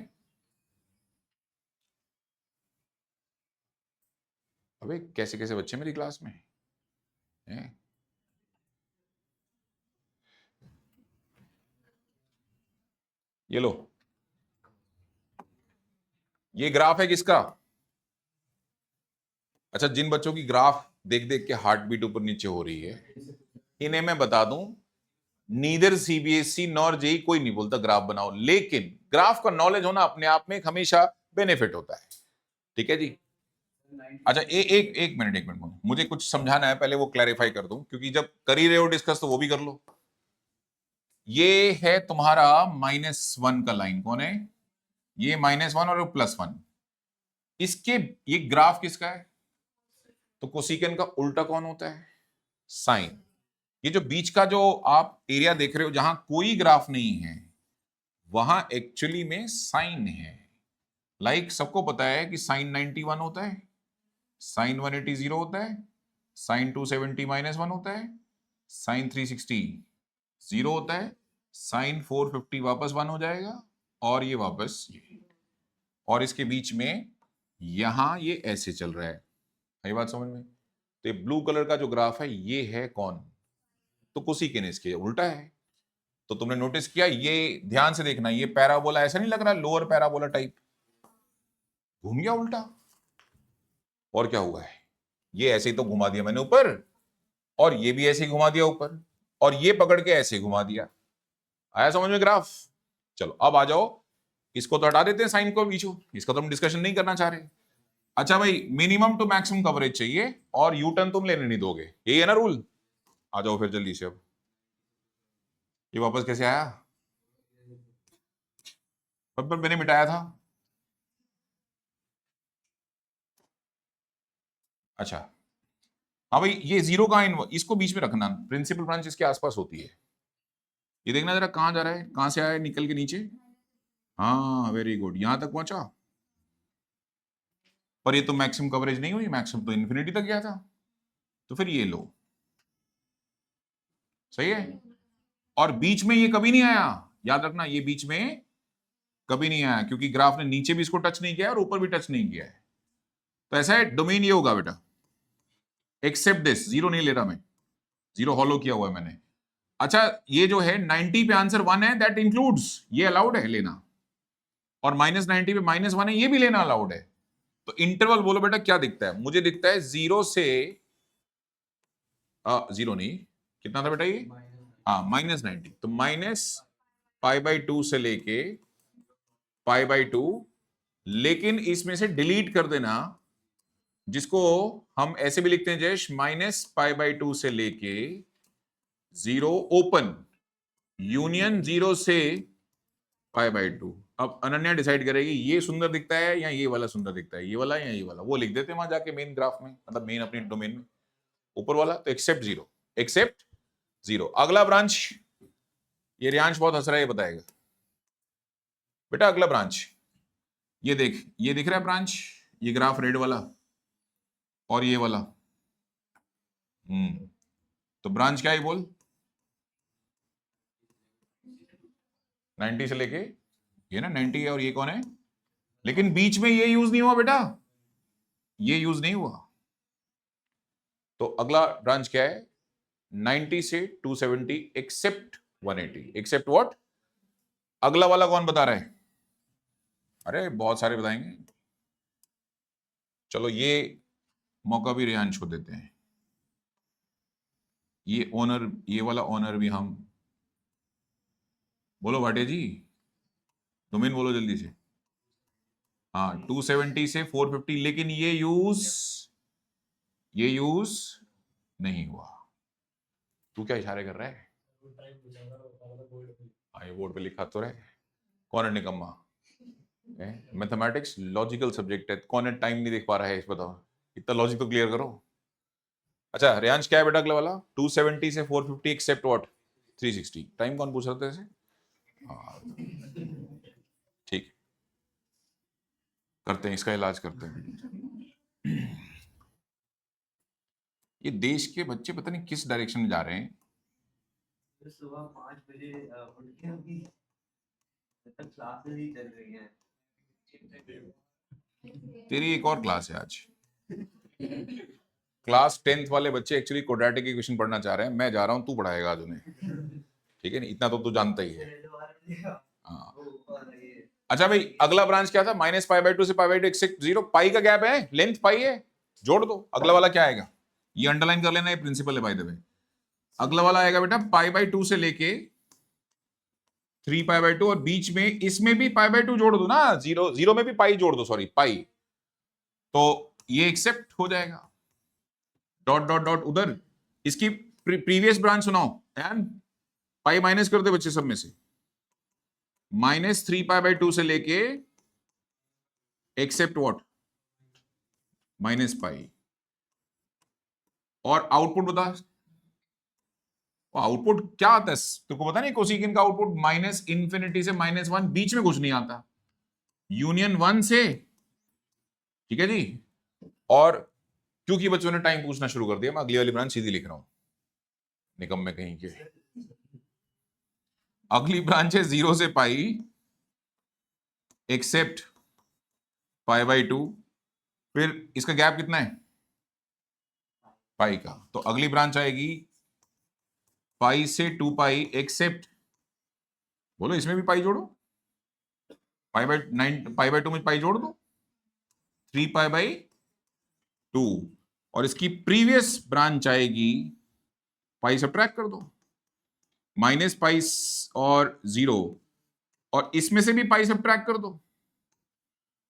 अबे कैसे कैसे बच्चे मेरी क्लास में हैं? ये लो, ये ग्राफ है किसका। अच्छा जिन बच्चों की ग्राफ देख देख के हार्ट बीट ऊपर नीचे हो रही है, इन्हें मैं बता दूं, नीदर सीबीएसई नॉर जेई कोई नहीं बोलता ग्राफ बनाओ, लेकिन ग्राफ का नॉलेज होना अपने आप में एक हमेशा बेनिफिट होता है, ठीक है जी। अच्छा एक मिनट मुझे कुछ समझाना है, पहले वो क्लैरिफाई कर दूं, क्योंकि जब कर ही रहे हो डिस्कस तो वो भी कर लो। ये है तुम्हारा -1 का लाइन, कौन है ये -1 और +1, इसके ये ग्राफ किसका है, तो कोसिकेंड का उल्टा कौन होता है, साइन। ये जो बीच का जो आप एरिया देख रहे हो जहां कोई ग्राफ नहीं है, वहां एक्चुअली में साइन है। लाइक सबको पता है कि साइन 91 होता है, साइन 180 0 होता है, साइन 270 -1 होता है, साइन 360 0 होता है, साइन 450 वापस 1 हो जाएगा, और ये वापस ये, और इसके बीच में यहां ये ऐसे चल रहा है। आई बात समझ में। तो ये ब्लू कलर का जो ग्राफ है ये है कौन, तो कोसिकेंड इसके उल्टा है। तो तुमने नोटिस किया, ये ध्यान से देखना, ये पैराबोला ऐसा नहीं लग रहा लोअर पैराबोला टाइप, घूम गया उल्टा, और क्या हुआ है, ये ऐसे ही तो घुमा दिया मैंने ऊपर, और ये भी ऐसे ही घुमा दिया ऊपर, और ये पकड़ के ऐसे घुमा दिया। आया समझ में ग्राफ। चलो अब आ जाओ, इसको तो हटा देते हैं साइन को बीचों, इसका तो हम डिस्कशन नहीं करना चाह रहे। अच्छा भाई, मिनिमम टू मैक्सिमम कवरेज चाहिए और यू टर्न तुम लेने नहीं दोगे, यही है ना रूल? आ जाओ फिर जल्दी से। अब ये वापस कैसे आया? पर मैंने मिटाया था। अच्छा हाँ भाई, ये जीरो का इसको बीच में रखना, प्रिंसिपल ब्रांच इसके आसपास होती है। ये देखना जरा कहां जा रहा है, कहां से आया है निकल के नीचे। हाँ वेरी गुड, यहां तक पहुंचा। पर ये तो मैक्सिमम कवरेज नहीं हुई, मैक्सिमम तो इन्फिनिटी तक गया था। तो फिर ये लो, सही है। और बीच में ये कभी नहीं आया, याद रखना, ये बीच में कभी नहीं आया, क्योंकि ग्राफ ने नीचे भी इसको टच नहीं किया और ऊपर भी टच नहीं किया है। तो ऐसा है, डोमेन ये होगा बेटा, एक्सेप्ट दिस, जीरो नहीं ले रहा मैं, जीरो हॉलो किया हुआ है मैंने। अच्छा, ये जो है 90 पे आंसर 1 है, दैट इंक्लूड्स, ये अलाउड है लेना। और -90 पे -1 है, ये भी लेना अलाउड है। तो इंटरवल बोलो बेटा क्या दिखता है? मुझे दिखता है 0 से 0 नहीं, कितना था बेटा ये? हाँ -90, तो -π/2 से लेके π/2, लेकिन इसमें से डिलीट कर देना, जिसको हम ऐसे भी लिखते हैं जयेश, -π/2 से लेके 0 ओपन, यूनियन 0 से π/2। अब अनन्या डिसाइड करेगी ये सुंदर दिखता है या ये वाला सुंदर दिखता है, ये वाला या ये वाला। वो लिख देते हैं वहां जाके मेन ग्राफ में, मतलब मेन अपनी डोमेन में, ऊपर वाला। तो एक्सेप्ट जीरो, एक्सेप्ट जीरो। अगला ब्रांच, ये रियांश बहुत हंस रहा है, ये बताएगा बेटा। अगला ब्रांच ये देख, ये दिख रहा है ब्रांच, ये ग्राफ रेड वाला और ये वाला। तो ब्रांच क्या है बोल? 90 से लेके, ये ना 90 है, और ये कौन है? लेकिन बीच में ये यूज नहीं हुआ बेटा, ये यूज नहीं हुआ। तो अगला ब्रांच क्या है? 90 से 270 एक्सेप्ट 180, एक्सेप्ट व्हाट? अगला वाला कौन बता रहा है? अरे बहुत सारे बताएंगे। चलो ये मौका भी रियांश को देते हैं। ये ओनर, ये वाला ओनर भी हम, बोलो भाटिया जी, डोमेन बोलो जल्दी से। हाँ 270 से 450, लेकिन ये यूज नहीं हुआ। तू क्या इशारे कर रहा है? ये बोर्ड पे लिखा तो रहे, कौन है निकम्मा? मैथमेटिक्स लॉजिकल सब्जेक्ट है, कौन है टाइम नहीं देख पा रहा है? इस बताओ, इतना लॉजिक तो क्लियर करो। अच्छा रियांश क्या है बेटा अगला वाला? 270 से 450 एक्सेप्ट व्हाट? 360। टाइम कौन पूछ रहा था ऐसे? ठीक, करते हैं इसका इलाज, करते हैं। ये देश के बच्चे पता नहीं किस डायरेक्शन में जा रहे हैं। सुबह 5 बजे उठ के अभी तक क्लासेस ही चल रही हैं। तेरी एक और क्लास है आज। क्लास 10th वाले बच्चे एक्चुअली क्वाड्रेटिक इक्वेशन पढ़ना चाह रहे हैं, मैं जा रहा हूं, तू पढ़ाएगा आज उन्हें, ठीक है? नहीं इतना तो तू जानता ही है। हाँ। अच्छा भाई, अगला ब्रांच क्या था? -π/2 से π/2 एक्सेप्ट 0, पाई का गैप है, लेंथ पाई है, जोड़ दो। अगला वाला क्या आएगा? ये अंडरलाइन कर लेना, ये प्रिंसिपल है बाय द वे। अगला वाला आएगा बेटा π/2 से लेके 3π/2, और बीच में इसमें भी π/2 जोड़ दो ना, जीरो में भी पाई जोड़ दो, सॉरी पाई, तो ये एक्सेप्ट हो जाएगा। डॉट डॉट डॉट उधर, इसकी प्रीवियस ब्रांच सुनाओ एंड पाई माइनस कर दे बच्चे सब में से। -3π/2 से लेके एक्सेप्ट व्हाट? -पाई। और आउटपुट बता, आउटपुट क्या आता है तुमको पता नहीं? कोसिकेन का आउटपुट -∞ से -1, बीच में कुछ नहीं आता, यूनियन 1 से, ठीक है जी। और क्योंकि बच्चों ने टाइम पूछना शुरू कर दिया, मैं अगली वाली ब्रांच सीधी लिख रहा हूं, निकम में कहीं के। अगली ब्रांच है 0 से पाई एक्सेप्ट π/2, फिर इसका गैप कितना है? पाई का। तो अगली ब्रांच आएगी पाई से 2π एक्सेप्ट, बोलो इसमें भी पाई जोड़ो, π/2 में पाई जोड़ दो, 3π/2, और इसकी प्रीवियस ब्रांच आएगी, पाई सब्ट्रैक्ट कर दो, -पाई और 0, और इसमें से भी पाई सब्ट्रैक्ट कर दो,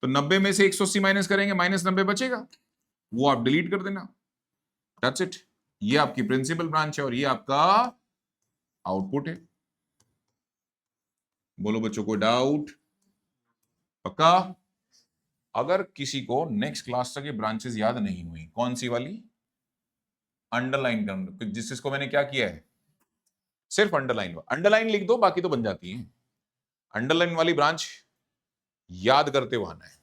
तो 90 में से 180 माइनस करेंगे, -90 बचेगा, वो आप डिलीट कर देना। That's it. ये आपकी प्रिंसिपल ब्रांच है और ये आपका आउटपुट है। बोलो बच्चों, कोई डाउट? पक्का? अगर किसी को नेक्स्ट क्लास तक ये ब्रांचेस याद नहीं हुई, कौन सी वाली? अंडरलाइन कर, जिसको मैंने क्या किया है, सिर्फ अंडरलाइन लिख दो, बाकी तो बन जाती है। अंडरलाइन वाली ब्रांच याद करते हुए आना है।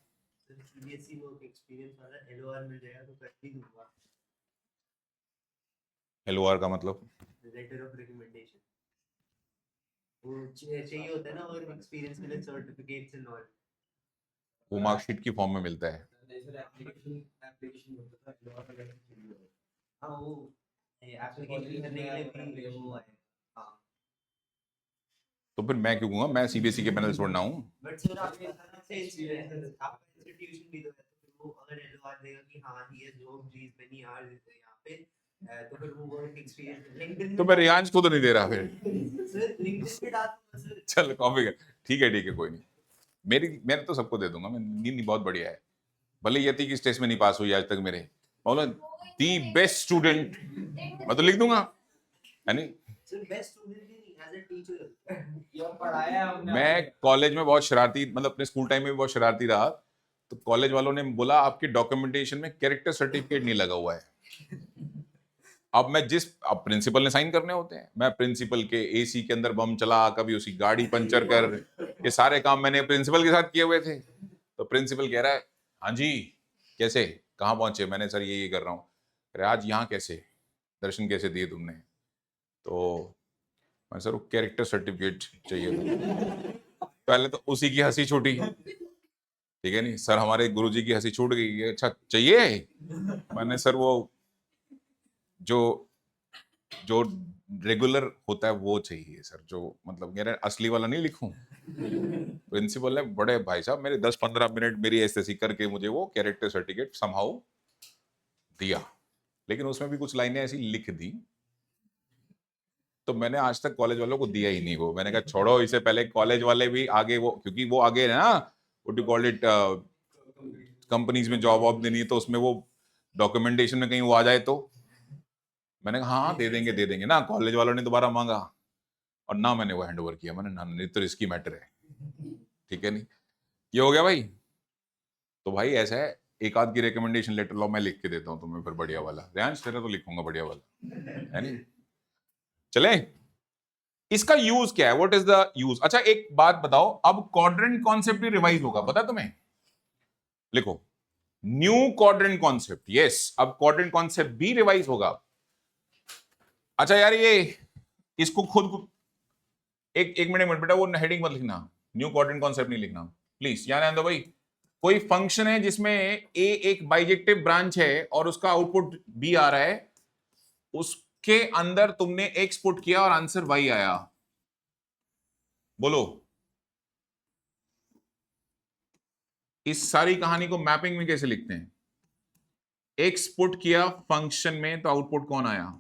सीबीएसई वो एक्सपीरियंस वाला एलओआर मिल जाएगा तो कर ही दूंगा। LOR का मतलब लेटर ऑफ रिकमेंडेशन, वो चाहिए होता है ना, और एक्सपीरियंस के लिए सर्टिफिकेट्स एंड ऑल। वो मार्कशीट की फॉर्म में मिलता है। एप्लीकेशन होता था एलओआर वगैरह चाहिए। हाँ, वो एप्लीकेशन करने के लिए भी वो है। हाँ, तो फिर मैं क्यों कहूंगा, मैं सीबीएसई के पैनल छोड़ना हूं। बट सर आपके तरफ से आपका इंस्टीट्यूशन भी तो है, तो फिर वो अगर एलओआर देगा कि हाँ he has worked these many hours यहाँ पे, तो फिर वो वर्क एक्सपीरियंस लिंक्डइन तो मैं रियांश को तो नहीं दे रहा फिर। सर लिंक्डइन पे डाल दूंगा सर। चल कॉपी कर, ठीक है कोई नहीं, मैंने तो सबको दे दूंगा मैं। नहीं बहुत बढ़िया है, भले यति की टेस्ट में नहीं पास हुई आज तक मेरे, बोलो दी बेस्ट स्टूडेंट, मैं तो लिख दूंगा, है नहीं? सर बेस्ट स्टूडेंट ही नहीं, एज अ टीचर ये पढ़ाया हमने। मैं कॉलेज में बहुत शरारती, मतलब अपने स्कूल टाइम में भी बहुत शरारती रहा, तो कॉलेज वालों ने बोला आपके डॉक्यूमेंटेशन में कैरेक्टर सर्टिफिकेट नहीं लगा हुआ है। अब मैं अब प्रिंसिपल ने साइन करने होते हैं, मैं प्रिंसिपल के एसी के अंदर बम चला, कभी उसकी गाड़ी पंचर कर, ये सारे काम मैंने प्रिंसिपल के साथ किए हुए थे। तो प्रिंसिपल कह रहा है, हाँ जी कैसे, कहाँ पहुंचे? मैंने सर ये कर रहा हूँ। अरे आज यहाँ कैसे, दर्शन कैसे दिए तुमने? तो मैं सर वो कैरेक्टर सर्टिफिकेट चाहिए था। पहले तो उसी की हंसी छूटी, ठीक है नहीं सर, हमारे गुरुजी की हंसी छूट गई, अच्छा चाहिए? मैंने सर वो जो जो रेगुलर होता है वो चाहिए सर, जो मतलब मेरा असली वाला नहीं लिखूं। प्रिंसिपल ने बड़े भाई साहब मेरे 10-15 मिनट मेरी ऐसे करके मुझे वो कैरेक्टर सर्टिफिकेट समहाउ दिया, लेकिन उसमें भी कुछ लाइनें ऐसी लिख दी, तो मैंने आज तक कॉलेज वालों को दिया ही नहीं वो। मैंने कहा छोड़ो, इससे पहले कॉलेज वाले भी आगे, वो क्योंकि वो आगे है ना, what you call it, companies में जॉब वॉब देनी है, तो उसमें वो डॉक्यूमेंटेशन में कहीं वो आ जाए तो मैंने कहा हाँ दे देंगे ना। कॉलेज वालों ने दोबारा मांगा और ना मैंने वो हैंड ओवर किया, मैंने ना, नहीं तो रिस्की मैटर है, ठीक है नहीं। ये हो गया भाई। तो भाई ऐसा है, एक आध की रिकमेंडेशन लेटर लो, मैं लिख के देता हूँ तुम्हें फिर बढ़िया वाला। रियांश तेरा तो लिखूंगा बढ़िया वाला, है नहीं? चले, इसका यूज क्या है, व्हाट इज द यूज? अच्छा एक बात बताओ, अब क्वाड्रेंट कॉन्सेप्ट भी रिवाइज होगा, पता तुम्हें? लिखो न्यू क्वाड्रेंट कॉन्सेप्ट, यस, अब क्वाड्रेंट कॉन्सेप्ट भी रिवाइज होगा। अच्छा यार ये इसको खुद एक मिनट बेटा, वो हेडिंग मत लिखना, न्यू क्वाड्रेंट कॉन्सेप्ट नहीं लिखना प्लीज, याद आने दो भाई। कोई फंक्शन है जिसमें ए एक बाइजेक्टिव ब्रांच है और उसका आउटपुट बी आ रहा है, उसके अंदर तुमने एक्स पुट किया और आंसर वाई आया, बोलो इस सारी कहानी को मैपिंग में कैसे लिखते हैं? एक्स पुट किया फंक्शन में तो आउटपुट कौन आया?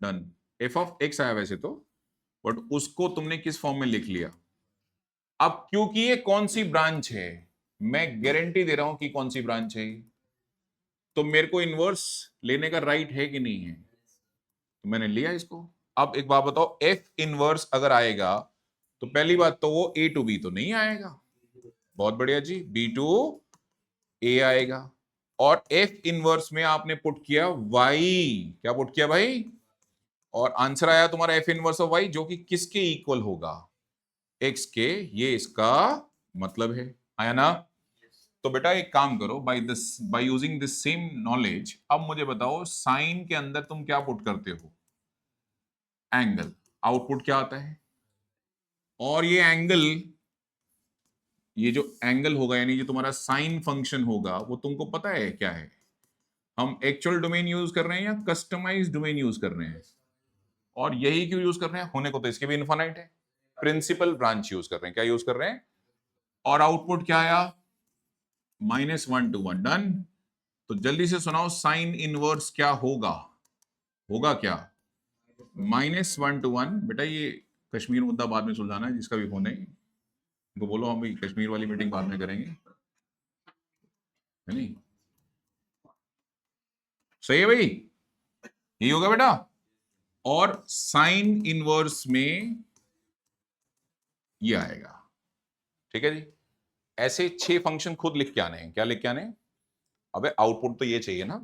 डन, एफ ऑफ एक्स आया वैसे तो, बट उसको तुमने किस फॉर्म में लिख लिया? अब क्योंकि ये कौन सी ब्रांच है, मैं गारंटी दे रहा हूं कि कौन सी ब्रांच है, तो मेरे को इनवर्स लेने का राइट है कि नहीं है? तो मैंने लिया इसको। अब एक बात बताओ, एफ इनवर्स अगर आएगा तो पहली बात तो वो ए टू बी तो नहीं आएगा, बहुत बढ़िया जी, बी टू ए आएगा, और एफ इनवर्स में आपने पुट किया वाई, क्या पुट किया भाई? और आंसर आया तुम्हारा एफ इनवर्स ऑफ वाई, जो कि किसके इक्वल होगा? एक्स के, ये इसका मतलब है, आया ना? तो बेटा एक काम करो, by using this same knowledge, अब मुझे बताओ साइन के अंदर तुम क्या पुट करते हो? एंगल, आउटपुट क्या आता है? और ये एंगल, ये जो एंगल होगा यानी जो तुम्हारा साइन फंक्शन होगा, वो तुमको पता है क्या है? हम एक्चुअल डोमेन यूज कर रहे हैं या कस्टमाइज्ड डोमेन यूज कर रहे हैं? और यही क्यों यूज कर रहे हैं, होने को तो इसके भी इनफाइनाइट है, प्रिंसिपल ब्रांच यूज कर रहे हैं, क्या यूज कर रहे हैं? और आउटपुट क्या आया? -1 to 1, डन। तो जल्दी से सुनाओ साइन इनवर्स क्या होगा? होगा क्या? -1 to 1। बेटा ये कश्मीर मुद्दा बाद में सुलझाना है, जिसका भी होने, उनको बोलो हम भी कश्मीर वाली मीटिंग बाद में करेंगे, है नहीं? सही है भाई, यही होगा बेटा। और साइन इनवर्स में ये आएगा, ठीक है जी। ऐसे 6 फंक्शन खुद लिख के आने हैं। क्या लिख के आने हैं? अबे आउटपुट तो ये चाहिए ना।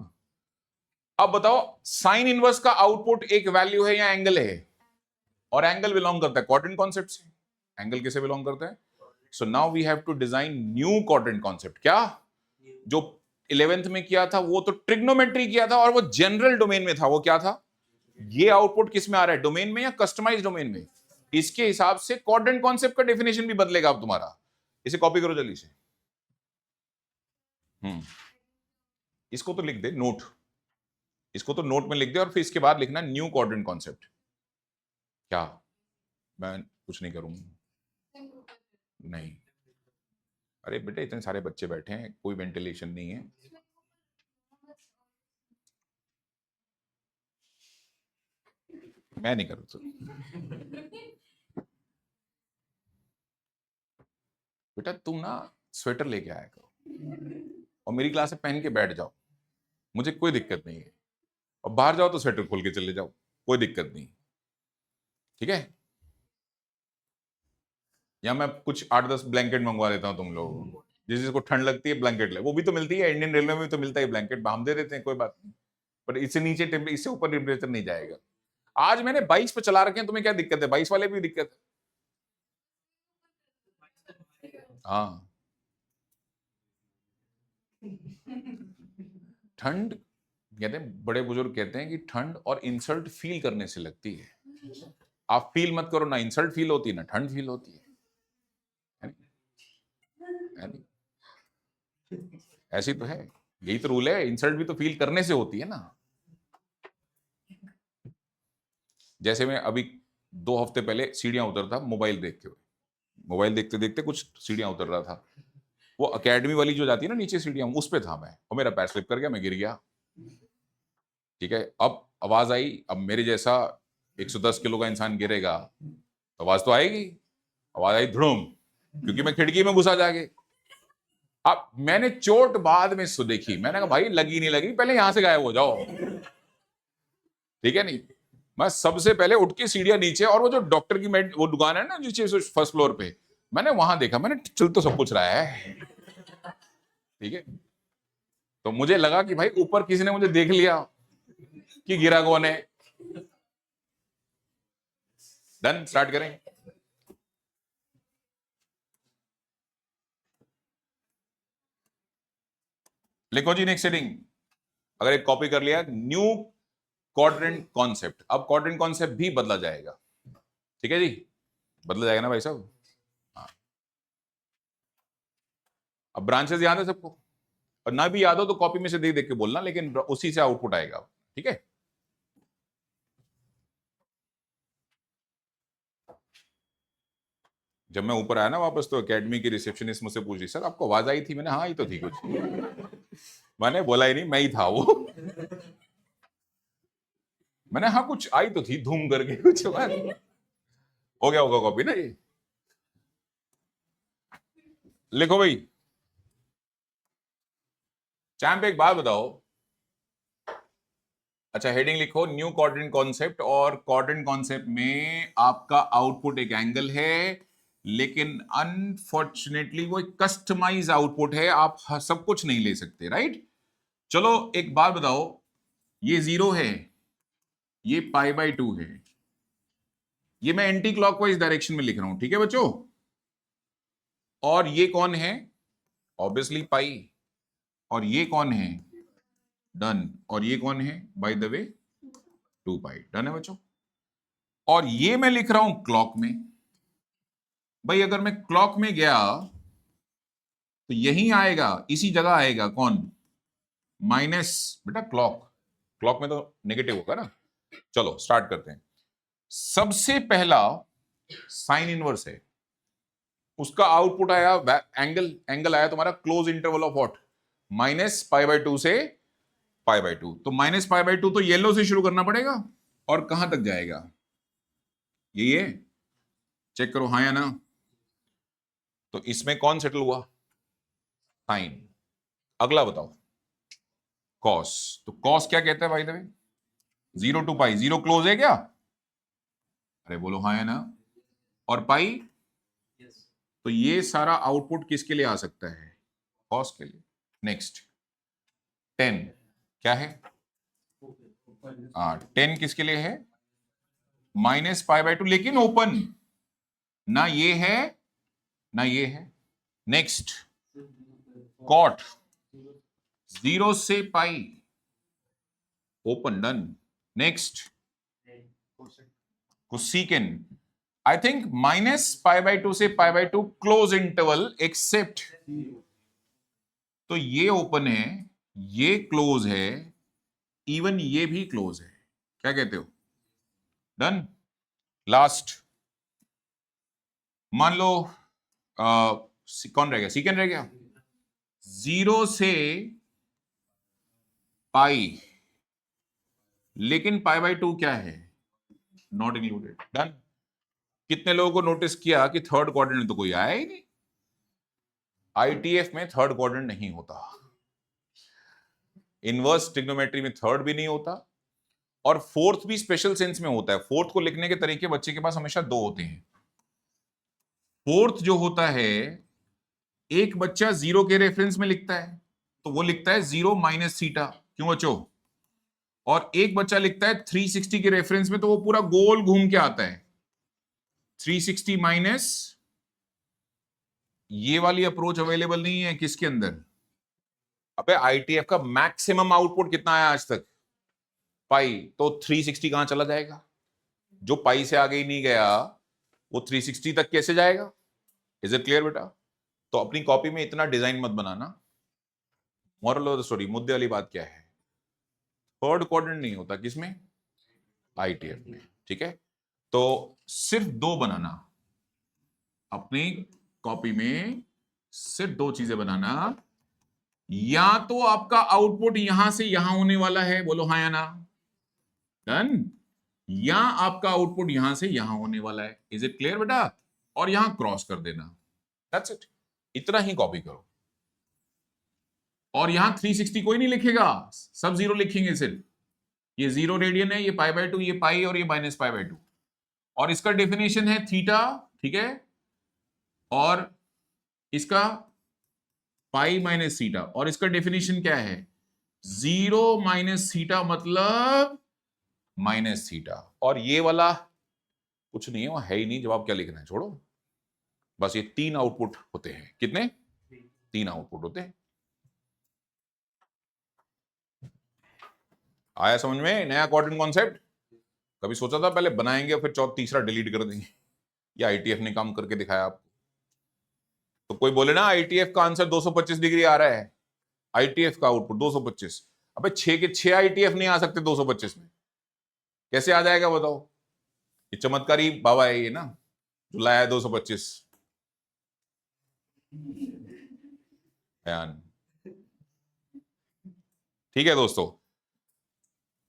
अब बताओ, साइन इनवर्स का आउटपुट एक वैल्यू है या एंगल है? और एंगल बिलोंग करता है क्वाड्रेंट कॉन्सेप्ट से। एंगल किसे बिलोंग करता है? So now we have to design new quadrant concept. क्या? जो 11th में किया था वो तो ट्रिग्नोमेट्री किया था, और वो जनरल डोमेन में था। वो क्या था? ये आउटपुट किस में आ रहा है, डोमेन में या कस्टमाइज डोमेन में? इसके हिसाब से क्वाड्रेंट कॉन्सेप्ट का डेफिनेशन भी बदलेगा अब तुम्हारा। इसे कॉपी करो जल्दी से। इसको तो लिख दे नोट, इसको तो नोट में लिख दे, और फिर इसके बाद लिखना न्यू क्वाड्रेंट कॉन्सेप्ट। क्या? मैं कुछ नहीं करूंगा। नहीं, अरे बेटे इतने सारे बच्चे बैठे हैं, कोई वेंटिलेशन नहीं है। मैं नहीं करूँ। बेटा तुम ना स्वेटर लेके आया करो और मेरी क्लास में पहन के बैठ जाओ, मुझे कोई दिक्कत नहीं है। और बाहर जाओ तो स्वेटर खोल के चले जाओ, कोई दिक्कत नहीं, ठीक है? या मैं कुछ 8-10 ब्लैंकेट मंगवा देता हूँ तुम लोग, जिसको ठंड लगती है ब्लैंकेट ले, वो भी तो मिलती है, इंडियन रेलवे में भी तो मिलता है ब्लैंकेट, हम दे देते हैं, कोई बात नहीं। पर इससे नीचे इससे ऊपर टेम्परेचर नहीं जाएगा। आज मैंने 22 पे चला रखे हैं, तुम्हें क्या दिक्कत है? 22 वाले भी दिक्कत है। हाँ, ठंड कहते हैं, बड़े बुजुर्ग कहते हैं कि ठंड और इंसल्ट फील करने से लगती है। आप फील मत करो, ना इंसल्ट फील होती है ना ठंड फील होती है नहीं? ऐसी तो है, यही तो रूल है, इंसल्ट भी तो फील करने से होती है ना। जैसे मैं अभी 2 हफ्ते पहले सीढ़ियां उतरता मोबाइल देखते हुए, मोबाइल देखते देखते कुछ सीढ़ियां उतर रहा था। वो एकेडमी वाली जो जाती है ना नीचे सीढ़ियां, उस पे था मैं, और मेरा पैर स्लिप कर गया, मैं गिर गया। ठीक है, अब आवाज आई, अब मेरे जैसा 110 किलो का इंसान गिरेगा, आवाज तो आएगी। आवाज आई धुड़ुम, क्योंकि मैं खिड़की में घुसा जाके। अब मैंने चोट बाद में सो देखी, मैंने कहा भाई लगी नहीं लगी, पहले यहां से गायब हो जाओ, ठीक है नहीं? मैं सबसे पहले उठ के सीढ़ियां नीचे, और वो जो डॉक्टर की वो दुकान है ना नीचे फर्स्ट फ्लोर पे, मैंने वहां देखा, मैंने चल तो सब कुछ रहा है, ठीक है? तो मुझे लगा कि भाई ऊपर किसी ने मुझे देख लिया कि गिरा कौन है। डन, स्टार्ट करें। लिखो जी नेक्स्ट हेडिंग, अगर एक कॉपी कर लिया, न्यू क्वाड्रेंट कॉन्सेप्ट। अब क्वाड्रेंट कॉन्सेप्ट भी बदला जाएगा, ठीक है जी? बदला जाएगा ना भाई साहब? हाँ। अब ब्रांचेस याद है सबको? और ना भी याद हो तो कॉपी में से देख देख के बोलना, लेकिन उसी से आउटपुट आएगा, ठीक है? जब मैं ऊपर आया ना वापस, तो एकेडमी की रिसेप्शनिस्ट मुझसे पूछ रही, सर आपको आवाज आई थी? मैंने हाँ ही तो थी कुछ, मैंने बोला ही नहीं, मैं ही था वो। मैंने हाँ कुछ आई तो थी धूम करके कुछ, हो गया होगा कॉपी ना ये। लिखो भाई, चैंप एक बात बताओ, अच्छा हेडिंग लिखो न्यू क्वाड्रेंट कॉन्सेप्ट, और क्वाड्रेंट कॉन्सेप्ट में आपका आउटपुट एक एंगल है, लेकिन अनफॉर्चुनेटली वो एक कस्टमाइज आउटपुट है, आप सब कुछ नहीं ले सकते, राइट? चलो एक बात बताओ, ये 0 है, ये π/2 है, ये मैं एंटी क्लॉकवाइज डायरेक्शन में लिख रहा हूं, ठीक है बच्चों? और ये कौन है? ऑब्वियसली पाई। और ये कौन है? डन। और ये कौन है बाय द वे? 2π। डन है बच्चों? और ये मैं लिख रहा हूं क्लॉक में। भाई अगर मैं क्लॉक में गया तो यही आएगा, इसी जगह आएगा, कौन? माइनस, बेटा क्लॉक, क्लॉक में तो नेगेटिव होगा ना। चलो स्टार्ट करते हैं। सबसे पहला साइन इनवर्स है, उसका आउटपुट आया एंगल, एंगल आया तुम्हारा क्लोज इंटरवल ऑफ व्हाट? -π/2 से π/2। तो -π/2 तो येलो से शुरू करना पड़ेगा, और कहां तक जाएगा? यही है, चेक करो हाँ या ना। तो इसमें कौन सेटल हुआ? साइन। अगला बताओ कॉस। तो कॉस क्या कहता है भाई दबे? 0 to पाई। 0 क्लोज है क्या? अरे बोलो हाँ है ना। और पाई, तो ये सारा आउटपुट किसके लिए आ सकता है? कॉस के लिए। नेक्स्ट 10 क्या है? 10 किसके लिए है? -π/2, लेकिन ओपन ना ये है ना ये है। नेक्स्ट कॉट 0 से pi, open, done. Next cosecant, I think -π/2 से π/2 क्लोज इंटरवल एक्सेप्ट, तो ये ओपन है, ये क्लोज है, इवन ये भी क्लोज है। क्या कहते हो? डन। लास्ट मान लो कौन रह गया? सीकेंड रह गया। 0 से पाई, लेकिन π/2 क्या है? Not included. डन। कितने लोगों को नोटिस किया कि थर्ड क्वाड्रेंट तो कोई आया ही नहीं? आईटीएफ में थर्ड क्वाड्रेंट नहीं होता, इनवर्स ट्रिग्नोमेट्री में थर्ड भी नहीं होता, और फोर्थ भी स्पेशल सेंस में होता है। फोर्थ को लिखने के तरीके बच्चे के पास हमेशा दो होते हैं। फोर्थ जो होता है, एक बच्चा 0 के रेफरेंस में लिखता है, तो वो लिखता है 0 माइनस थीटा। क्यों बच्चों? और एक बच्चा लिखता है 360 के रेफरेंस में, तो वो पूरा गोल घूम के आता है 360 माइनस। ये वाली अप्रोच अवेलेबल नहीं है किसके अंदर? अबे आईटीएफ का मैक्सिमम आउटपुट कितना आया आज तक? पाई। तो 360 कहां चला जाएगा? जो पाई से आगे ही नहीं गया वो 360 तक कैसे जाएगा? इज इट क्लियर बेटा? तो अपनी कॉपी में इतना डिजाइन मत बनाना। मॉरल ऑफ द स्टोरी, मुद्दे वाली बात क्या है? थर्ड क्वाड्रेंट नहीं होता किसमें? आईटीएफ में। ठीक है, तो सिर्फ दो बनाना अपनी कॉपी में, सिर्फ दो चीजें बनाना। या तो आपका आउटपुट यहां से यहां होने वाला है, बोलो हाँ या ना। डन। या आपका आउटपुट यहां से यहां होने वाला है। इज इट क्लियर बेटा? और यहां क्रॉस कर देना। That's it. इतना ही कॉपी करो। और यहां 360 कोई नहीं लिखेगा, सब 0 लिखेंगे सिर्फ। ये 0 रेडियन है, ये π/2, ये पाई, और ये -π/2। और इसका डेफिनेशन है थीटा, ठीक है, और इसका पाई माइनस थीटा, और इसका डेफिनेशन क्या है? 0 माइनस थीटा मतलब माइनस थीटा। और ये वाला कुछ नहीं है, वो है ही नहीं, जवाब क्या लिखना है, छोड़ो। बस ये 3 आउटपुट होते हैं। कितने? 3 आउटपुट होते हैं। आया समझ में नया क्वाड्रेंट कॉन्सेप्ट? कभी सोचा था पहले बनाएंगे और फिर तीसरा डिलीट कर देंगे? या आईटीएफ ने काम करके दिखाया आपको? तो कोई बोले ना आईटीएफ का आंसर 225 डिग्री आ रहा है, आईटीएफ का आउटपुट 225। अबे 6 के 6 आईटीएफ नहीं आ सकते 225 में, कैसे आ जाएगा बताओ? ये चमत्कारी बाबा है ये ना, जो लाया है 225। बयान। ठीक है दोस्तों,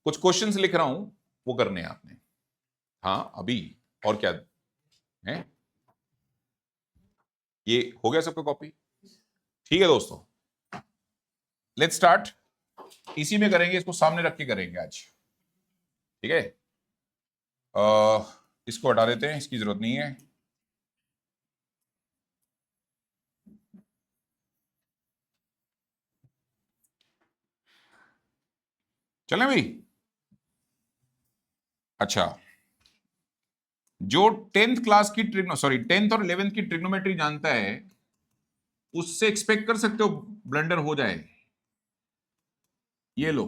कुछ क्वेश्चंस लिख रहा हूं, वो करने हैं आपने। हाँ अभी, और क्या है? ये हो गया सबका कॉपी? ठीक है दोस्तों, लेट्स स्टार्ट। इसी में करेंगे, इसको सामने रख के करेंगे आज। ठीक है, इसको हटा देते हैं, इसकी जरूरत नहीं है। चलें भाई? अच्छा, जो 10th क्लास की 10th और 11th की ट्रिग्नोमेट्री जानता है, उससे एक्सपेक्ट कर सकते हो ब्लंडर हो जाए। ये लो,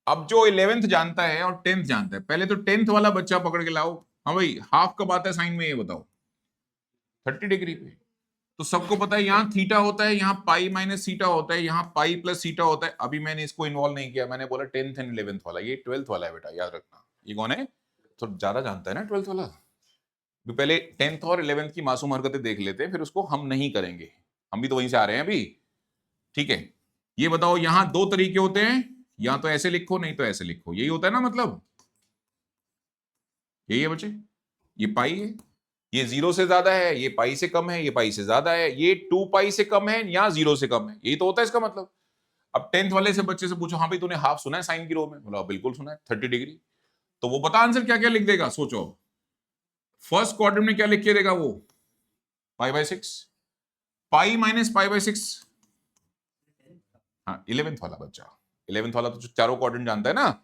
अब जो 11th जानता है और 10th जानता है, पहले तो 10th वाला बच्चा पकड़ के लाओ। हाँ भाई, हाफ कब आता है साइन में, ये बताओ? 30 डिग्री पे। तो सबको पता है यहाँ थीटा होता है, यहाँ पाई माइनस थीटा होता है, यहाँ पाई प्लस थीटा होता है। अभी मैंने इसको इन्वॉल्व नहीं किया, मैंने बोला 10th एंड 11th वाला। ये 12th वाला है बेटा, याद रखना। ये कौन है? तो ज्यादा जानता है ना 12th वाला। पहले 10th और 11th की मासूम हरकतें देख लेते हैं, फिर उसको हम नहीं करेंगे, हम भी तो वहीं से आ रहे हैं अभी। ठीक है, ये बताओ, यहां दो तरीके होते हैं, या तो ऐसे लिखो नहीं तो ऐसे लिखो, यही होता है ना, मतलब यही है बच्चे। ये पाई है, ये 0 से ज्यादा है, ये पाई से कम है, ये पाई से ज्यादा है, ये 2 पाई से कम है या 0 से कम है, यही तो होता है इसका मतलब। अब 10th वाले से बच्चे से पूछो, हाँ भाई तूने हाफ सुना है साइन की रो में? बोला बिल्कुल सुना है, 30 डिग्री। तो वो पता आंसर क्या क्या लिख देगा, सोचो। फर्स्ट क्वाड्रेंट में क्या लिख के देगा वो? Pi by 6, pi minus pi by 6। हाँ 11th वाला बच्चा, 11th वाला तो चारों क्वाड्रेंट जानता है ना।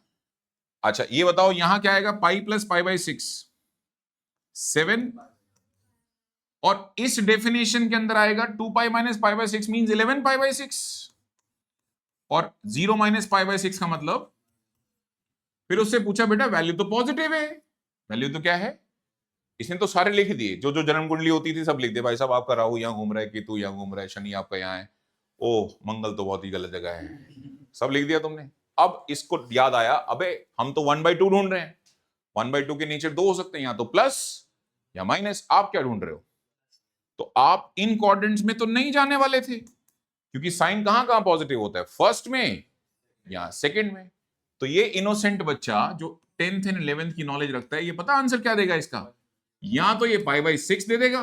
अच्छा ये बताओ यहां क्या आएगा? Pi plus pi by 6, 7। और इस डेफिनेशन के अंदर आएगा 2 pi minus pi by 6 means 11 pi by 6। और 0 माइनस पाई बाय 6 का मतलब, फिर उससे पूछा बेटा वैल्यू तो पॉजिटिव है, वैल्यू तो क्या है? इसने तो सारे लिख दिए, जो जो जन्म कुंडली होती थी सब लिख दिए। भाई साहब आपका राहु यहां घूम रहा है, केतु यहां घूम रहा है, शनि आपका यहाँ है, ओह मंगल तो बहुत ही गलत जगह है, सब लिख दिया तुमने। अब इसको याद आया, अबे हम तो 1/2 ढूंढ रहे हैं, 1/2 के नीचे 2 हो सकते हैं, या तो प्लस या माइनस। आप क्या ढूंढ रहे हो? तो आप इन कोऑर्डिनेट्स में तो नहीं जाने वाले थे, क्योंकि साइन कहां कहां पॉजिटिव होता है, फर्स्ट में या सेकंड में। तो ये इनोसेंट बच्चा जो 10th एंड 11th की नॉलेज रखता है, ये पता आंसर क्या देगा इसका? या तो ये पाई बाय 6 दे देगा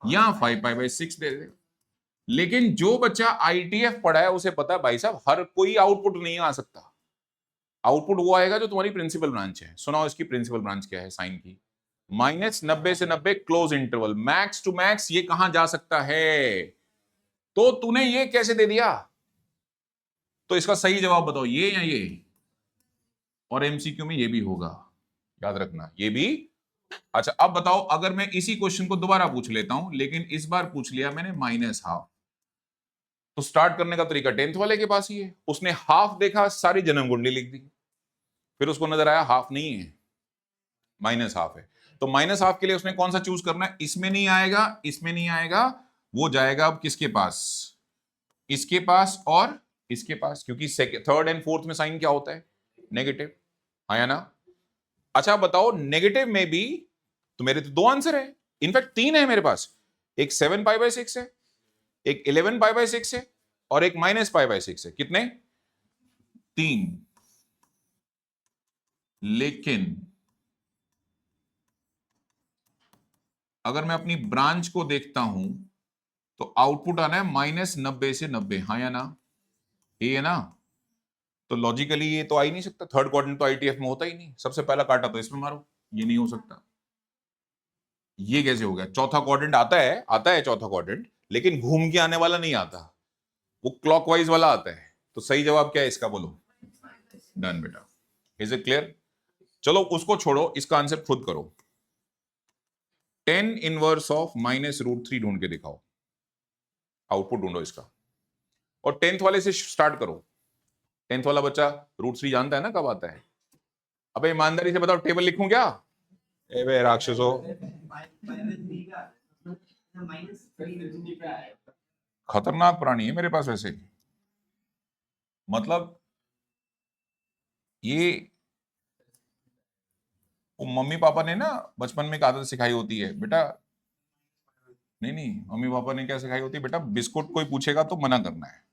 या 5 पाई बाय 6 दे देगा। लेकिन जो बच्चा आईटीएफ पढ़ा है उसे पता है भाई साहब हर कोई आउटपुट नहीं आ सकता। आउटपुट वो आएगा जो तुम्हारी प्रिंसिपल ब्रांच है। सुनाओ इसकी प्रिंसिपल ब्रांच क्या है साइन की? -90 से 90 close interval, max to max ये कहां जा सकता है? तो तूने ये कैसे दे दिया? तो इसका सही जवाब बताओ, ये या ये? और एमसीक्यू में ये भी होगा, याद रखना ये भी। अच्छा अब बताओ, अगर मैं इसी क्वेश्चन को दोबारा पूछ लेता हूं, लेकिन इस बार पूछ लिया मैंने -हाफ, तो स्टार्ट करने का तरीका 10th वाले के पास ही है। उसने हाफ देखा, सारी जन्म कुंडली लिख दी, फिर उसको नजर आया हाफ नहीं है, -हाफ है। तो -हाफ के लिए उसने कौन सा चूज करना है? इसमें नहीं आएगा, इसमें नहीं आएगा, वो जाएगा अब किसके पास? इसके पास और इसके पास, क्योंकि थर्ड एंड फोर्थ में साइन क्या होता है? नेगेटिव, हाँ या ना? अच्छा बताओ, नेगेटिव में भी तो मेरे तो 2 आंसर है, इनफैक्ट 3 है मेरे पास। एक 7 पाई बाय 6 है, एक 11 पाई बाय 6 है, और एक -पाई/6 है। कितने? 3। लेकिन अगर मैं अपनी ब्रांच को देखता हूं तो आउटपुट आना है -90 से 90, हाँ या ना? ये है ना? तो लॉजिकली ये तो आ ही नहीं सकता, थर्ड क्वाड्रेंट तो आईटीएफ में होता ही नहीं। सबसे पहला काटा तो इसमें मारो, ये नहीं हो सकता। ये कैसे हो गया? चौथा क्वाड्रेंट आता है चौथा क्वाड्रेंट, लेकिन घूम के आने वाला नहीं आता, वो क्लॉकवाइज वाला आता है। तो सही जवाब क्या है इसका, बोलो? डन बेटा, इज इट क्लियर? चलो उसको छोड़ो, इसका आंसर खुद करो। 10 इनवर्स ऑफ -√3 ढूंढ के दिखाओ, आउटपुट ढूंढो इसका। और 10th वाले से स्टार्ट करो। 10th वाला बच्चा √3 जानता है ना कब आता है? अबे ईमानदारी से बताओ, टेबल लिखूं क्या? ए बे राक्षसो, खतरनाक प्राणी है मेरे पास वैसे। मतलब ये वो मम्मी पापा ने ना बचपन में एक आदत सिखाई होती है बेटा, नहीं मम्मी पापा ने क्या सिखाई होती है बेटा, बिस्कुट कोई पूछेगा तो मना करना है?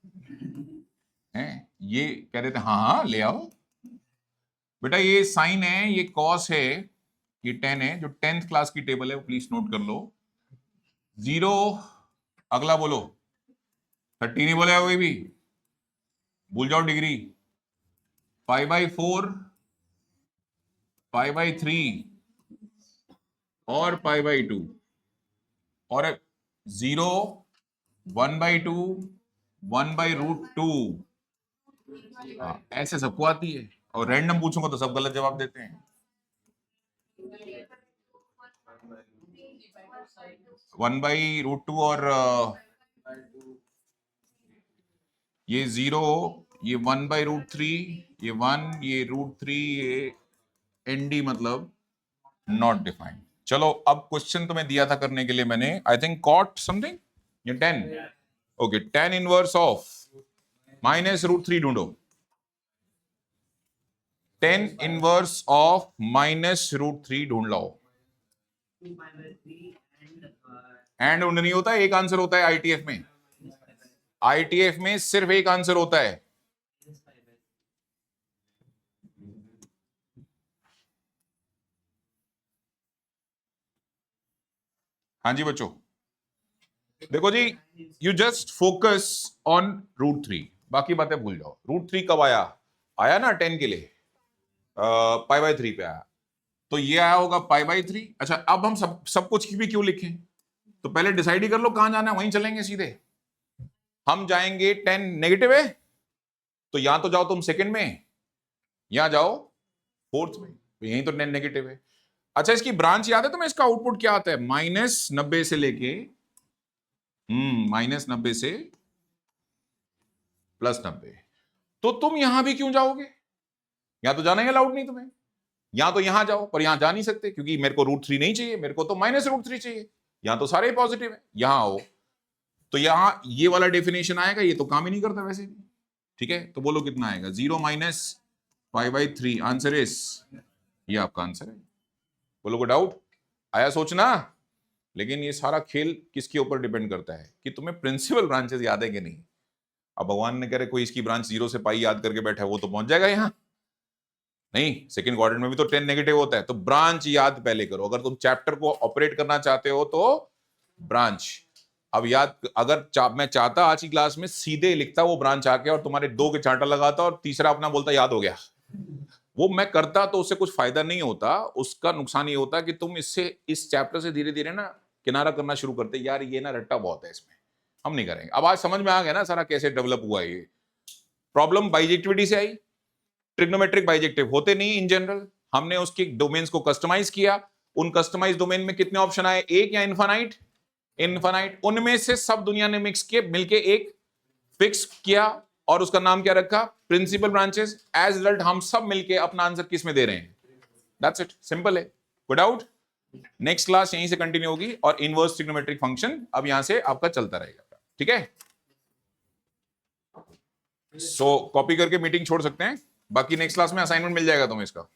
ये कह देते हाँ हाँ ले आओ बेटा, ये साइन है, ये कॉस है, ये 10 है। जो 10th क्लास की टेबल है वो प्लीज नोट कर लो। 0, अगला बोलो, 30 नहीं बोलेगा कोई भी, भूल जाओ डिग्री। 5/4, 5/3 और 5/2, और 0, 1/2, 1/√2। ऐसे सबको आती है, और रैंडम पूछूंगा तो सब गलत जवाब देते हैं। 1/√2 और ये 0, ये 1/√3, ये 1, ये √3, ये ND मतलब नॉट डिफाइंड। चलो अब क्वेश्चन तुम्हें दिया था करने के लिए मैंने, आई थिंक कॉट समथिंग, ये 10। ओके, 10 इनवर्स ऑफ -√3 ढूंढो। 10 इनवर्स ऑफ -√3 ढूंढ लाओ। एंड नहीं होता है, एक आंसर होता है आईटीएफ में। आईटीएफ में सिर्फ एक आंसर होता है। हाँ जी बच्चों, देखो जी, यू जस्ट फोकस ऑन √3, बाकी बातें भूल जाओ। √3 कब आया? आया ना 10 के लिए, π/3 पे आया, तो ये आया होगा π/3। अच्छा, अब हम सब कुछ भी क्यों लिखें? तो पहले डिसाइड ही कर लो कहां जाना है, वहीं चलेंगे सीधे। हम जाएंगे 10 नेगेटिव है, तो यहां तो जाओ तुम सेकंड में, यहां जाओ फोर्थ में, तो यहीं तो 10 नेगेटिव है। अच्छा, इसकी ब्रांच याद है तुम्हें? इसका आउटपुट क्या आता है? -90 से लेके -90 से +90। तो तुम यहां भी क्यों जाओगे? यहां तो जाना ही अलाउड नहीं तुम्हें। यहां तो यहां जाओ, पर यहां जा नहीं सकते क्योंकि मेरे को √3 नहीं चाहिए, मेरे को तो -√3 चाहिए। यहां तो सारे पॉजिटिव है, यहां आओ तो यहां ये वाला डेफिनेशन आएगा, ये तो काम ही नहीं करता वैसे भी। ठीक है, तो बोलो कितना आएगा? 0 - π/3 आंसर इज, ये आपका आंसर है। बोलो को डाउट आया? सोचना। लेकिन ये सारा खेल किसके ऊपर डिपेंड करता है कि तुम्हें प्रिंसिपल ब्रांचेस याद है कि नहीं। अब भगवान ने कह रहे कोई इसकी ब्रांच 0 से पाई याद करके बैठा है, वो तो पहुंच जाएगा यहां। नहीं, सेकंड क्वाड्रेंट में भी तो 10 नेगेटिव होता है, तो ब्रांच याद पहले करो। अगर तुम चैप्टर को ऑपरेट करना चाहते हो तो ब्रांच अब याद। अगर मैं चाहता आज की क्लास में सीधे लिखता वो ब्रांच आके और तुम्हारे 2 के चांटा लगाता और तीसरा अपना बोलता याद हो गया, वो मैं करता तो उससे कुछ फायदा नहीं होता। उसका नुकसान ये होता कि तुम इससे, इस चैप्टर से धीरे धीरे ना किनारा करना शुरू करते, यार ये ना रट्टा बहुत है इसमें, हम नहीं करेंगे। अब आज समझ में आ गया ना सारा कैसे डेवलप हुआ है ये। प्रॉब्लम बाइजेक्टिविटी से आई। ट्रिग्नोमेट्रिक बाइजेक्टिव होते नहीं इन जनरल, हमने उसके डोमेन्स को कस्टमाइज किया। उन कस्टमाइज डोमेन में कितने ऑप्शन आए? एक या इनफाइनाइट? इनफाइनाइट। उनमें से सब दुनिया ने मिक्स किए, मिलके एक फिक्स किया और उसका नाम क्या रखा? Principal branches. एज रिजल्ट हम सब मिलके अपना आंसर किस में दे रहे हैं? दैट्स इट, सिंपल है। Good out. नेक्स्ट क्लास यहीं से कंटिन्यू होगी और इनवर्स ट्रिग्नोमेट्रिक फंक्शन अब यहां से आपका चलता रहेगा। ठीक है, सो कॉपी करके मीटिंग छोड़ सकते हैं। बाकी नेक्स्ट क्लास में असाइनमेंट मिल जाएगा तुम्हें इसका।